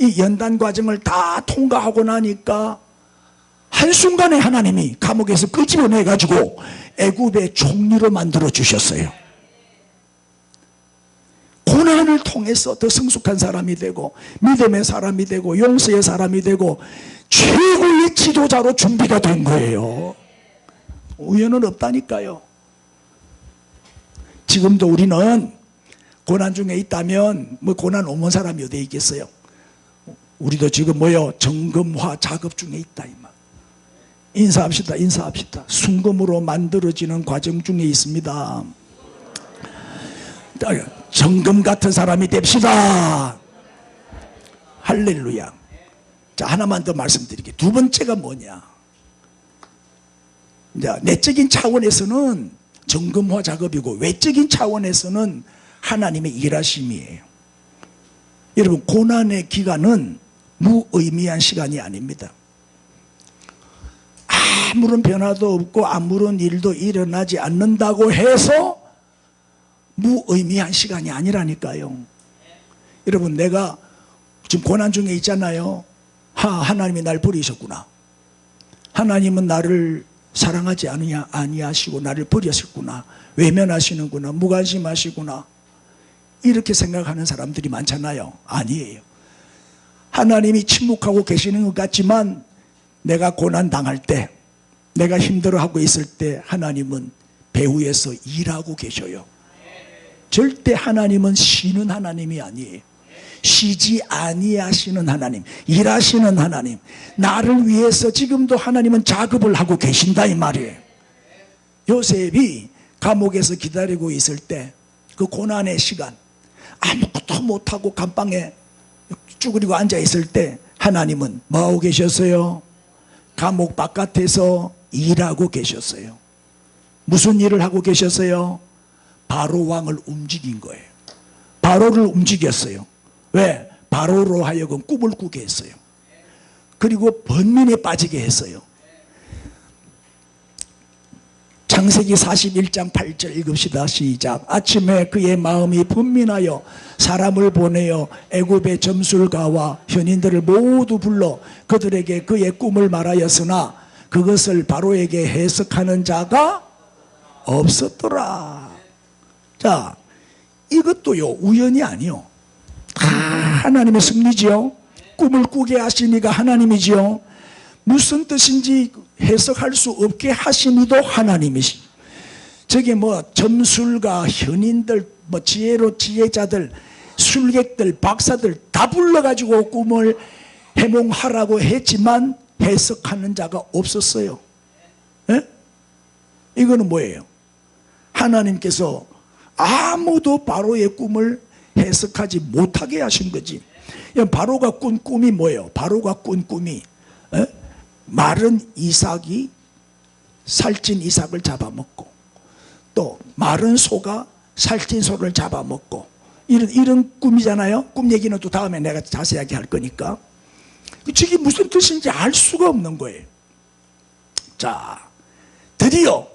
이 연단 과정을 다 통과하고 나니까 한순간에 하나님이 감옥에서 끄집어내가지고 애굽의 총리로 만들어 주셨어요. 고난을 통해서 더 성숙한 사람이 되고 믿음의 사람이 되고 용서의 사람이 되고 최고의 지도자로 준비가 된 거예요. 우연은 없다니까요. 지금도 우리는 고난 중에 있다면 뭐 고난 없는 사람이 어디 있겠어요. 우리도 지금 뭐요? 정금화 작업 중에 있다 이 말. 인사합시다. 인사합시다. 순금으로 만들어지는 과정 중에 있습니다. 정금 같은 사람이 됩시다. 할렐루야. 자, 하나만 더 말씀드릴게요. 두 번째가 뭐냐? 이제 내적인 차원에서는 정금화 작업이고 외적인 차원에서는 하나님의 일하심이에요. 여러분, 고난의 기간은 무의미한 시간이 아닙니다. 아무런 변화도 없고 아무런 일도 일어나지 않는다고 해서 무의미한 시간이 아니라니까요. 여러분, 내가 지금 고난 중에 있잖아요. 하나님이 날 버리셨구나. 하나님은 나를 사랑하지 아니하시고 나를 버렸었구나. 외면하시는구나. 무관심하시구나. 이렇게 생각하는 사람들이 많잖아요. 아니에요. 하나님이 침묵하고 계시는 것 같지만 내가 고난 당할 때, 내가 힘들어하고 있을 때 하나님은 배후에서 일하고 계셔요. 절대 하나님은 쉬는 하나님이 아니에요. 쉬지 아니하시는 하나님, 일하시는 하나님, 나를 위해서 지금도 하나님은 작업을 하고 계신다 이 말이에요. 요셉이 감옥에서 기다리고 있을 때 그 고난의 시간, 아무것도 못하고 감방에 쭈그리고 앉아있을 때 하나님은 뭐하고 계셨어요? 감옥 바깥에서 일하고 계셨어요. 무슨 일을 하고 계셨어요? 바로 왕을 움직인 거예요. 바로를 움직였어요. 왜? 바로로 하여금 꿈을 꾸게 했어요. 그리고 번민에 빠지게 했어요. 창세기 41장 8절 읽읍시다. 시작. 아침에 그의 마음이 번민하여 사람을 보내어 애굽의 점술가와 현인들을 모두 불러 그들에게 그의 꿈을 말하였으나 그것을 바로에게 해석하는 자가 없었더라. 자, 이것도요 우연이 아니요. 다 하나님의 섭리지요. 꿈을 꾸게 하신 이가 하나님이지요. 무슨 뜻인지 해석할 수 없게 하신 이도 하나님이시. 저게 뭐 점술가, 현인들, 뭐 지혜자들, 술객들, 박사들 다 불러가지고 꿈을 해몽하라고 했지만 해석하는 자가 없었어요. 예? 이거는 뭐예요? 하나님께서 아무도 바로의 꿈을 해석하지 못하게 하신 거지. 바로가 꾼 꿈이 뭐예요? 바로가 꾼 꿈이 마른 이삭이 살찐 이삭을 잡아먹고 또 마른 소가 살찐 소를 잡아먹고 이런 꿈이잖아요. 꿈 얘기는 또 다음에 내가 자세하게 할 거니까. 저게 무슨 뜻인지 알 수가 없는 거예요. 자, 드디어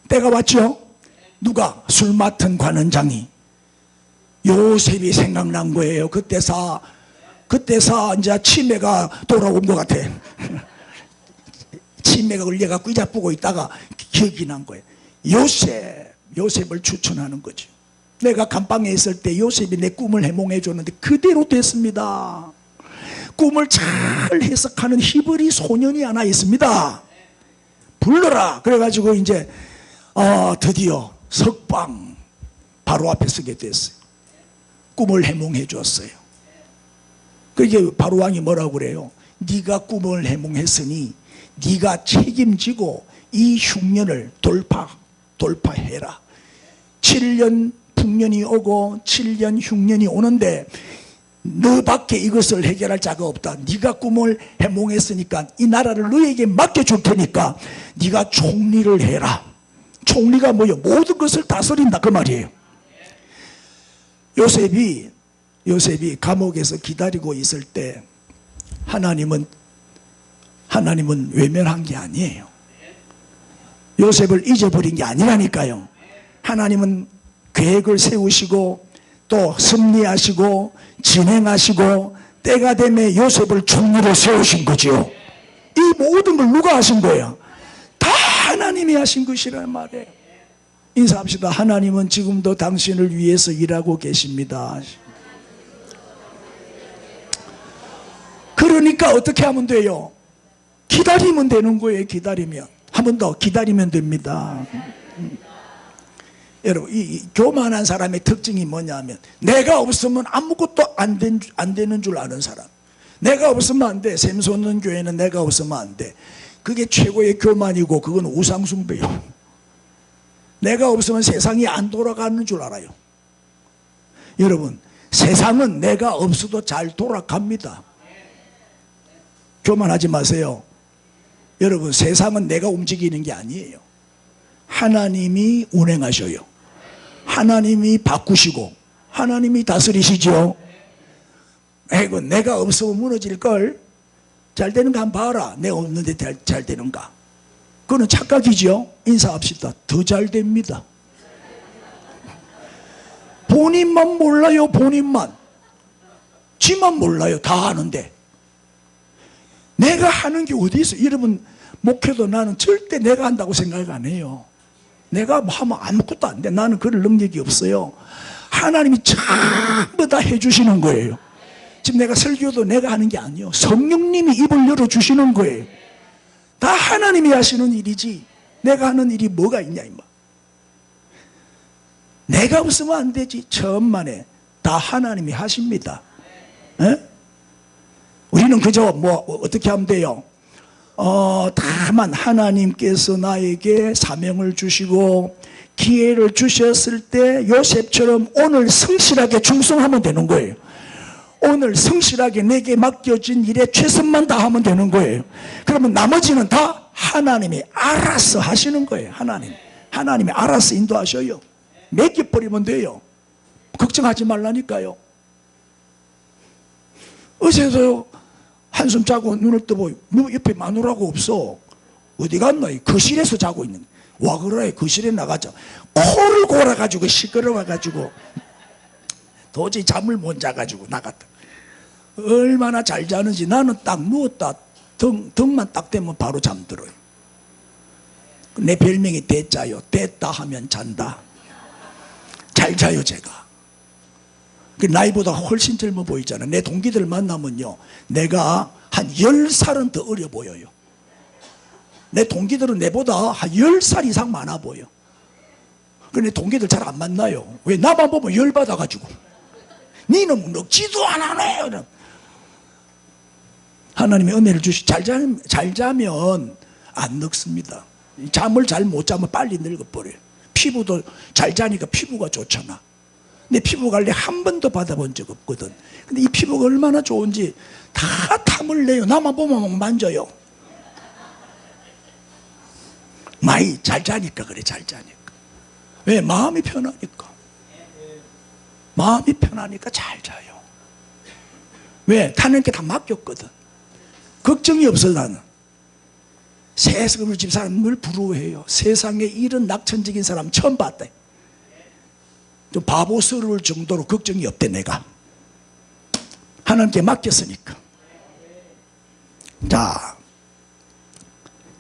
때가 왔죠. 누가? 술 맡은 관원장이 요셉이 생각난 거예요. 그때서 이제 치매가 돌아온 것 같아. 치매가 걸려갖고 이자 보고 있다가 기억이 난 거예요. 요셉을 추천하는 거죠. 내가 감방에 있을 때 요셉이 내 꿈을 해몽해 줬는데 그대로 됐습니다. 꿈을 잘 해석하는 히브리 소년이 하나 있습니다. 불러라. 그래가지고 이제 드디어 석방 바로 앞에 서게 됐어요. 꿈을 해몽해 줬어요. 그게 바로 왕이 뭐라고 그래요? 네가 꿈을 해몽했으니 네가 책임지고 이 흉년을 돌파해라. 7년 풍년이 오고 7년 흉년이 오는데 너밖에 이것을 해결할 자가 없다. 네가 꿈을 해몽했으니까 이 나라를 너에게 맡겨줄 테니까 네가 총리를 해라. 총리가 뭐요? 모든 것을 다스린다 그 말이에요. 요셉이 감옥에서 기다리고 있을 때 하나님은 외면한 게 아니에요. 요셉을 잊어버린 게 아니라니까요. 하나님은 계획을 세우시고 또 섭리하시고 진행하시고 때가 되면 요셉을 총리로 세우신 거죠. 이 모든 걸 누가 하신 거예요? 다 하나님이 하신 것이란 말이에요. 인사합시다. 하나님은 지금도 당신을 위해서 일하고 계십니다. 그러니까 어떻게 하면 돼요? 기다리면 되는 거예요. 기다리면. 한 번 더 기다리면 됩니다. 여러분, 이 교만한 사람의 특징이 뭐냐면 내가 없으면 아무것도 안 되는 줄 아는 사람. 내가 없으면 안 돼. 샘솟는 교회는 내가 없으면 안 돼. 그게 최고의 교만이고 그건 우상숭배요. 내가 없으면 세상이 안 돌아가는 줄 알아요. 여러분, 세상은 내가 없어도 잘 돌아갑니다. 교만하지 마세요. 여러분, 세상은 내가 움직이는 게 아니에요. 하나님이 운행하셔요. 하나님이 바꾸시고 하나님이 다스리시죠. 에이구, 내가 없으면 무너질걸. 잘 되는가 한번 봐라. 내가 없는데 잘 되는가. 그거는 착각이죠. 인사합시다. 더 잘 됩니다. 본인만 몰라요. 본인만. 지만 몰라요. 다 아는데. 내가 하는 게 어디 있어요? 여러분, 목회도 나는 절대 내가 한다고 생각 안 해요. 내가 하면 아무것도 안 돼. 나는 그럴 능력이 없어요. 하나님이 전부 다 해주시는 거예요. 지금 내가 설교도 내가 하는 게 아니에요. 성령님이 입을 열어주시는 거예요. 다 하나님이 하시는 일이지 내가 하는 일이 뭐가 있냐 임마. 내가 없으면 안 되지. 천만에 다 하나님이 하십니다. 에? 우리는 그저 어떻게 하면 돼요? 다만 하나님께서 나에게 사명을 주시고 기회를 주셨을 때 요셉처럼 오늘 성실하게 충성하면 되는 거예요. 오늘 성실하게 내게 맡겨진 일에 최선만 다하면 되는 거예요. 그러면 나머지는 다 하나님이 알아서 하시는 거예요. 하나님이 알아서 인도하셔요. 맡겨버리면 돼요. 걱정하지 말라니까요. 어제도 한숨 자고 눈을 떠보고 너 옆에 마누라가 없어. 어디 갔나? 거실에서 자고 있는. 와 그래, 거실에 나가자. 코를 골아가지고 시끄러워가지고 도저히 잠을 못 자가지고 나갔다. 얼마나 잘 자는지. 나는 딱 누웠다 등만 딱 대면 바로 잠들어요. 내 별명이 대자요. 됐다 하면 잔다. 잘 자요 제가. 나이보다 훨씬 젊어 보이잖아. 내 동기들 만나면요, 내가 한 10살은 더 어려 보여요. 내 동기들은 내보다 한 10살 이상 많아 보여. 내 동기들 잘 안 만나요. 왜? 나만 보면 열받아가지고. 니는 늙지도 안 하네. 하나님의 은혜를 잘 자면 안 늙습니다. 잠을 잘 못 자면 빨리 늙어버려요. 피부도 잘 자니까 피부가 좋잖아. 내 피부 관리 한 번도 받아본 적 없거든. 근데 이 피부가 얼마나 좋은지 다 탐을 내요. 나만 보면 만져요. 많이 잘 자니까 그래. 잘 자니까. 왜? 마음이 편하니까. 마음이 편하니까 잘 자요. 왜? 하나님께 다 맡겼거든. 걱정이 없어. 나는 세상을 집 사람 늘 부러워해요. 세상에 이런 낙천적인 사람 처음 봤다. 좀 바보스러울 정도로 걱정이 없대. 내가 하나님께 맡겼으니까. 자,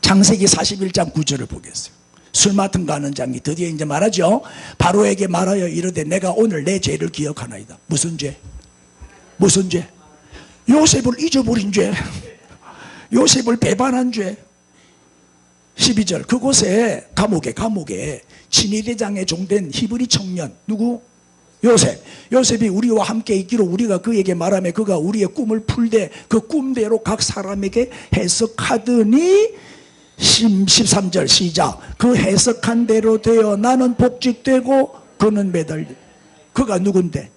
창세기 41장 9절을 보겠어요. 술 맡은 가는 장이 드디어 이제 말하죠. 바로에게 말하여 이르되 내가 오늘 내 죄를 기억하나이다. 무슨 죄? 무슨 죄? 요셉을 잊어버린 죄, 요셉을 배반한 죄. 12절 그곳에 감옥에 진위대장에 종된 히브리 청년 누구? 요셉이 우리와 함께 있기로 우리가 그에게 말하며 그가 우리의 꿈을 풀되 그 꿈대로 각 사람에게 해석하더니 13절 시작 그 해석한 대로 되어 나는 복직되고 그는 매달려. 그가 누군데?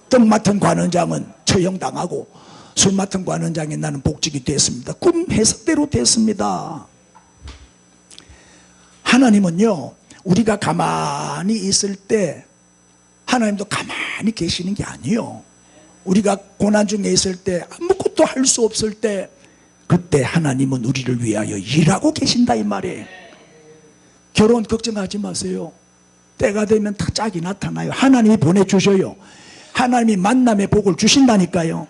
떡 맡은 관원장은 처형당하고 술 맡은 관원장에 나는 복직이 됐습니다. 꿈 해석대로 됐습니다. 하나님은요 우리가 가만히 있을 때 하나님도 가만히 계시는 게 아니에요. 우리가 고난 중에 있을 때 아무것도 할 수 없을 때 그때 하나님은 우리를 위하여 일하고 계신다 이 말이에요. 결혼 걱정하지 마세요. 때가 되면 다 짝이 나타나요. 하나님이 보내주셔요. 하나님이 만남의 복을 주신다니까요.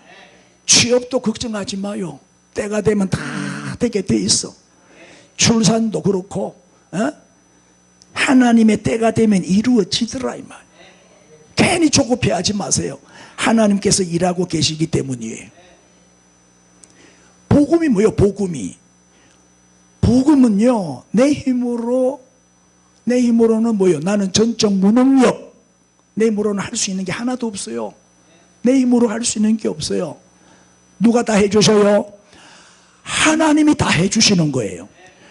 취업도 걱정하지 마요. 때가 되면 다 되게 돼 있어. 출산도 그렇고 하나님의 때가 되면 이루어지더라 이 말. 괜히 조급해하지 마세요. 하나님께서 일하고 계시기 때문이에요. 복음이 뭐예요? 복음은요 내 힘으로는 뭐예요? 나는 전적 무능력. 내 힘으로는 할 수 있는 게 하나도 없어요. 내 힘으로 할 수 있는 게 없어요. 누가 다 해주셔요? 하나님이 다 해주시는 거예요.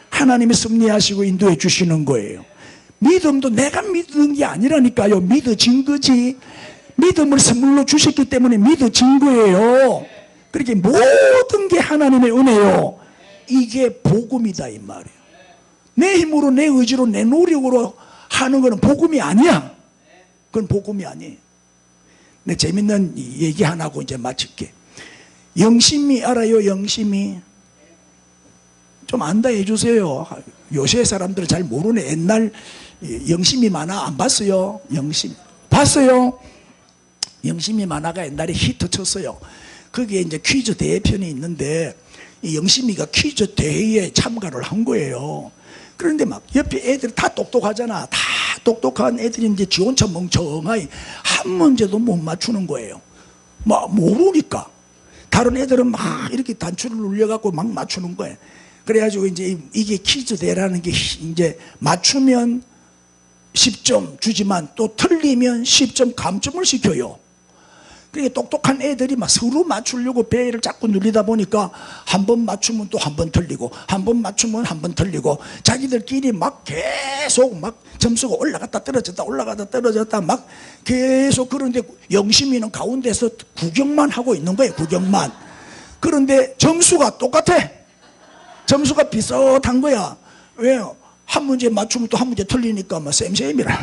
하나님이 섭리하시고 인도해 주시는 거예요. 믿음도 내가 믿는 게 아니라니까요. 믿어진 거지. 믿음을 선물로 주셨기 때문에 믿어진 거예요. 그렇게 모든 게 하나님의 은혜요. 이게 복음이다 이 말이에요. 내 힘으로 내 의지로 내 노력으로 하는 거는 복음이 아니야. 그건 복음이 아니에요. 내 재밌는 얘기 하나 하고 이제 마칠게. 영심이 알아요? 영심이 좀 안다 해주세요. 요새 사람들은 잘 모르네. 옛날 영심이 만화 안 봤어요? 영심 봤어요? 영심이 만화가 옛날에 히트 쳤어요. 거기에 이제 퀴즈 대회편이 있는데 이 영심이가 퀴즈 대회에 참가를 한 거예요. 그런데 막 옆에 애들이 다 똑똑하잖아. 다 똑똑한 애들이 이제 지 혼자 멍청하게 한 문제도 못 맞추는 거예요. 막 모르니까. 다른 애들은 막 이렇게 단추를 눌려갖고 막 맞추는 거예요. 그래가지고 이제 이게 퀴즈 대회라는 게 이제 맞추면 10점 주지만 또 틀리면 10점 감점을 시켜요. 그러니까 똑똑한 애들이 막 서로 맞추려고 배를 자꾸 눌리다 보니까 한 번 맞추면 또 한 번 틀리고 한 번 맞추면 한 번 틀리고 자기들끼리 막 계속 막 점수가 올라갔다 떨어졌다 막 계속. 그런데 영심이는 가운데서 구경만 하고 있는 거예요. 구경만. 그런데 점수가 똑같아. 점수가 비슷한 거야. 왜요? 한 문제 맞추면 또 한 문제 틀리니까 뭐 쌤이라.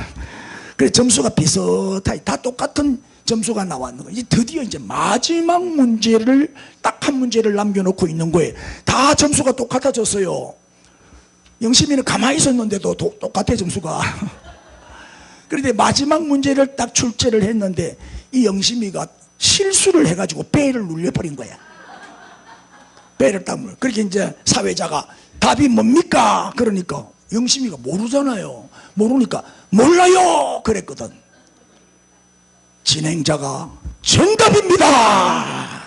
그래서 점수가 비슷하게 다 똑같은 점수가 나왔는 거예요. 드디어 이제 마지막 문제를 딱 한 문제를 남겨놓고 있는 거예요. 다 점수가 똑같아졌어요. 영심이는 가만히 있었는데도 똑같아 점수가. 그런데 마지막 문제를 딱 출제를 했는데 이 영심이가 실수를 해가지고 배를 눌려버린 거야. 배를 딱 눌러. 그렇게 이제 사회자가 답이 뭡니까? 그러니까 영심이가 모르잖아요. 모르니까 몰라요 그랬거든. 진행자가 정답입니다.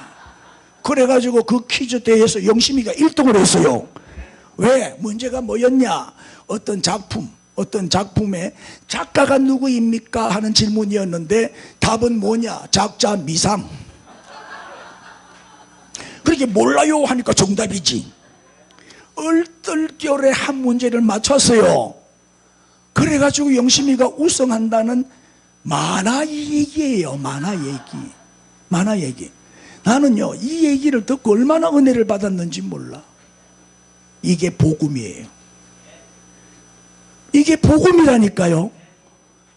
그래가지고 그 퀴즈 대회에서 영심이가 1등을 했어요. 왜? 문제가 뭐였냐? 어떤 작품에 작가가 누구입니까? 하는 질문이었는데 답은 뭐냐? 작자 미상. 그렇게 몰라요 하니까 정답이지. 얼떨결에 한 문제를 맞췄어요. 그래가지고 영심이가 우승한다는 만화 얘기예요. 만화 얘기. 나는요 이 얘기를 듣고 얼마나 은혜를 받았는지 몰라. 이게 복음이에요. 이게 복음이라니까요.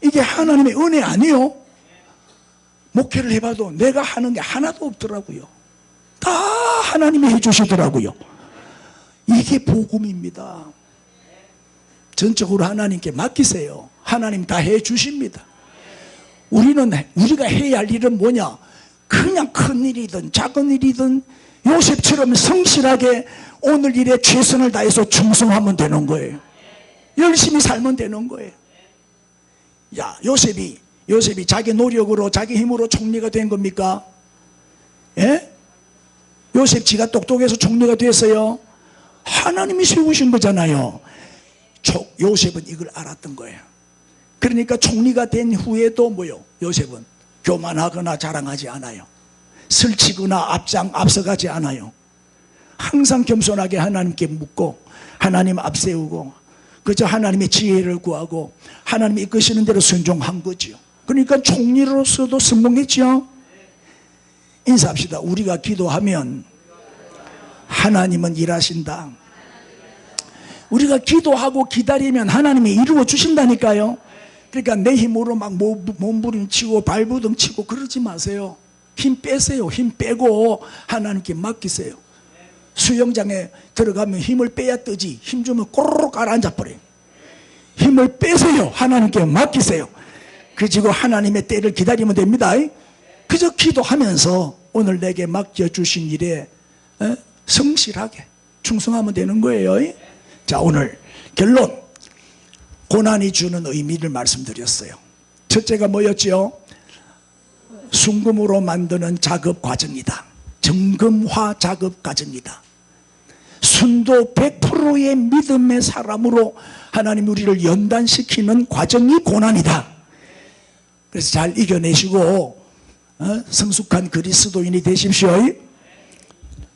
이게 하나님의 은혜 아니요? 목회를 해봐도 내가 하는 게 하나도 없더라고요. 다 하나님이 해주시더라고요. 이게 복음입니다. 전적으로 하나님께 맡기세요. 하나님 다 해주십니다. 우리가 해야 할 일은 뭐냐? 그냥 큰 일이든 작은 일이든 요셉처럼 성실하게 오늘 일에 최선을 다해서 충성하면 되는 거예요. 열심히 살면 되는 거예요. 야, 요셉이 자기 노력으로 자기 힘으로 총리가 된 겁니까? 예? 요셉 지가 똑똑해서 총리가 됐어요? 하나님이 세우신 거잖아요. 요셉은 이걸 알았던 거예요. 그러니까 총리가 된 후에도 뭐요? 요셉은 교만하거나 자랑하지 않아요. 설치거나 앞서가지 않아요. 항상 겸손하게 하나님께 묻고 하나님 앞세우고 그저 하나님의 지혜를 구하고 하나님이 이끄시는 대로 순종한 거지요. 그러니까 총리로서도 성공했지요. 인사합시다. 우리가 기도하면 하나님은 일하신다. 우리가 기도하고 기다리면 하나님이 이루어 주신다니까요. 그러니까 내 힘으로 막 몸부림치고 발부둥치고 그러지 마세요. 힘 빼세요. 힘 빼고 하나님께 맡기세요. 수영장에 들어가면 힘을 빼야 뜨지 힘 주면 꼬르륵 가라앉아버려요. 힘을 빼세요. 하나님께 맡기세요. 그리고 하나님의 때를 기다리면 됩니다. 그저 기도하면서 오늘 내게 맡겨주신 일에 성실하게 충성하면 되는 거예요. 자, 오늘 결론, 고난이 주는 의미를 말씀드렸어요. 첫째가 뭐였지요? 순금으로 만드는 작업 과정이다. 정금화 작업 과정이다. 순도 100%의 믿음의 사람으로 하나님 우리를 연단시키는 과정이 고난이다. 그래서 잘 이겨내시고 성숙한 그리스도인이 되십시오.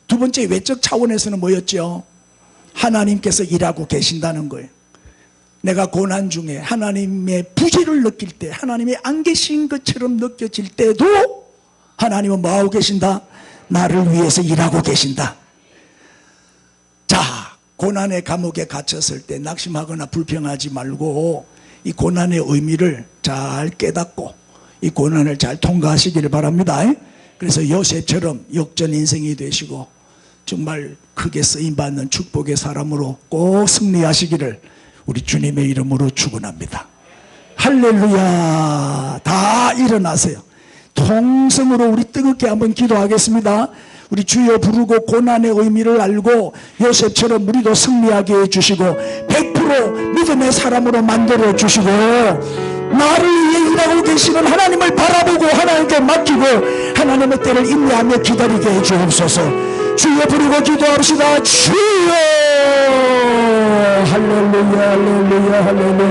두 번째, 외적 차원에서는 뭐였죠? 하나님께서 일하고 계신다는 거예요. 내가 고난 중에 하나님의 부재를 느낄 때, 하나님이 안 계신 것처럼 느껴질 때도 하나님은 뭐하고 계신다? 나를 위해서 일하고 계신다. 자, 고난의 감옥에 갇혔을 때 낙심하거나 불평하지 말고 이 고난의 의미를 잘 깨닫고 이 고난을 잘 통과하시기를 바랍니다. 그래서 요셉처럼 역전 인생이 되시고 정말 크게 쓰임받는 축복의 사람으로 꼭 승리하시기를 우리 주님의 이름으로 축원합니다. 할렐루야. 다 일어나세요. 통성으로 우리 뜨겁게 한번 기도하겠습니다. 우리 주여 부르고 고난의 의미를 알고 요셉처럼 우리도 승리하게 해주시고 100% 믿음의 사람으로 만들어 주시고 나를 위해 일하고 계시는 하나님을 바라보고 하나님께 맡기고 하나님의 때를 인내하며 기다리게 해주옵소서. 주여 부르고 기도합시다. 주여. 할렐루야 할렐루야 할렐루야.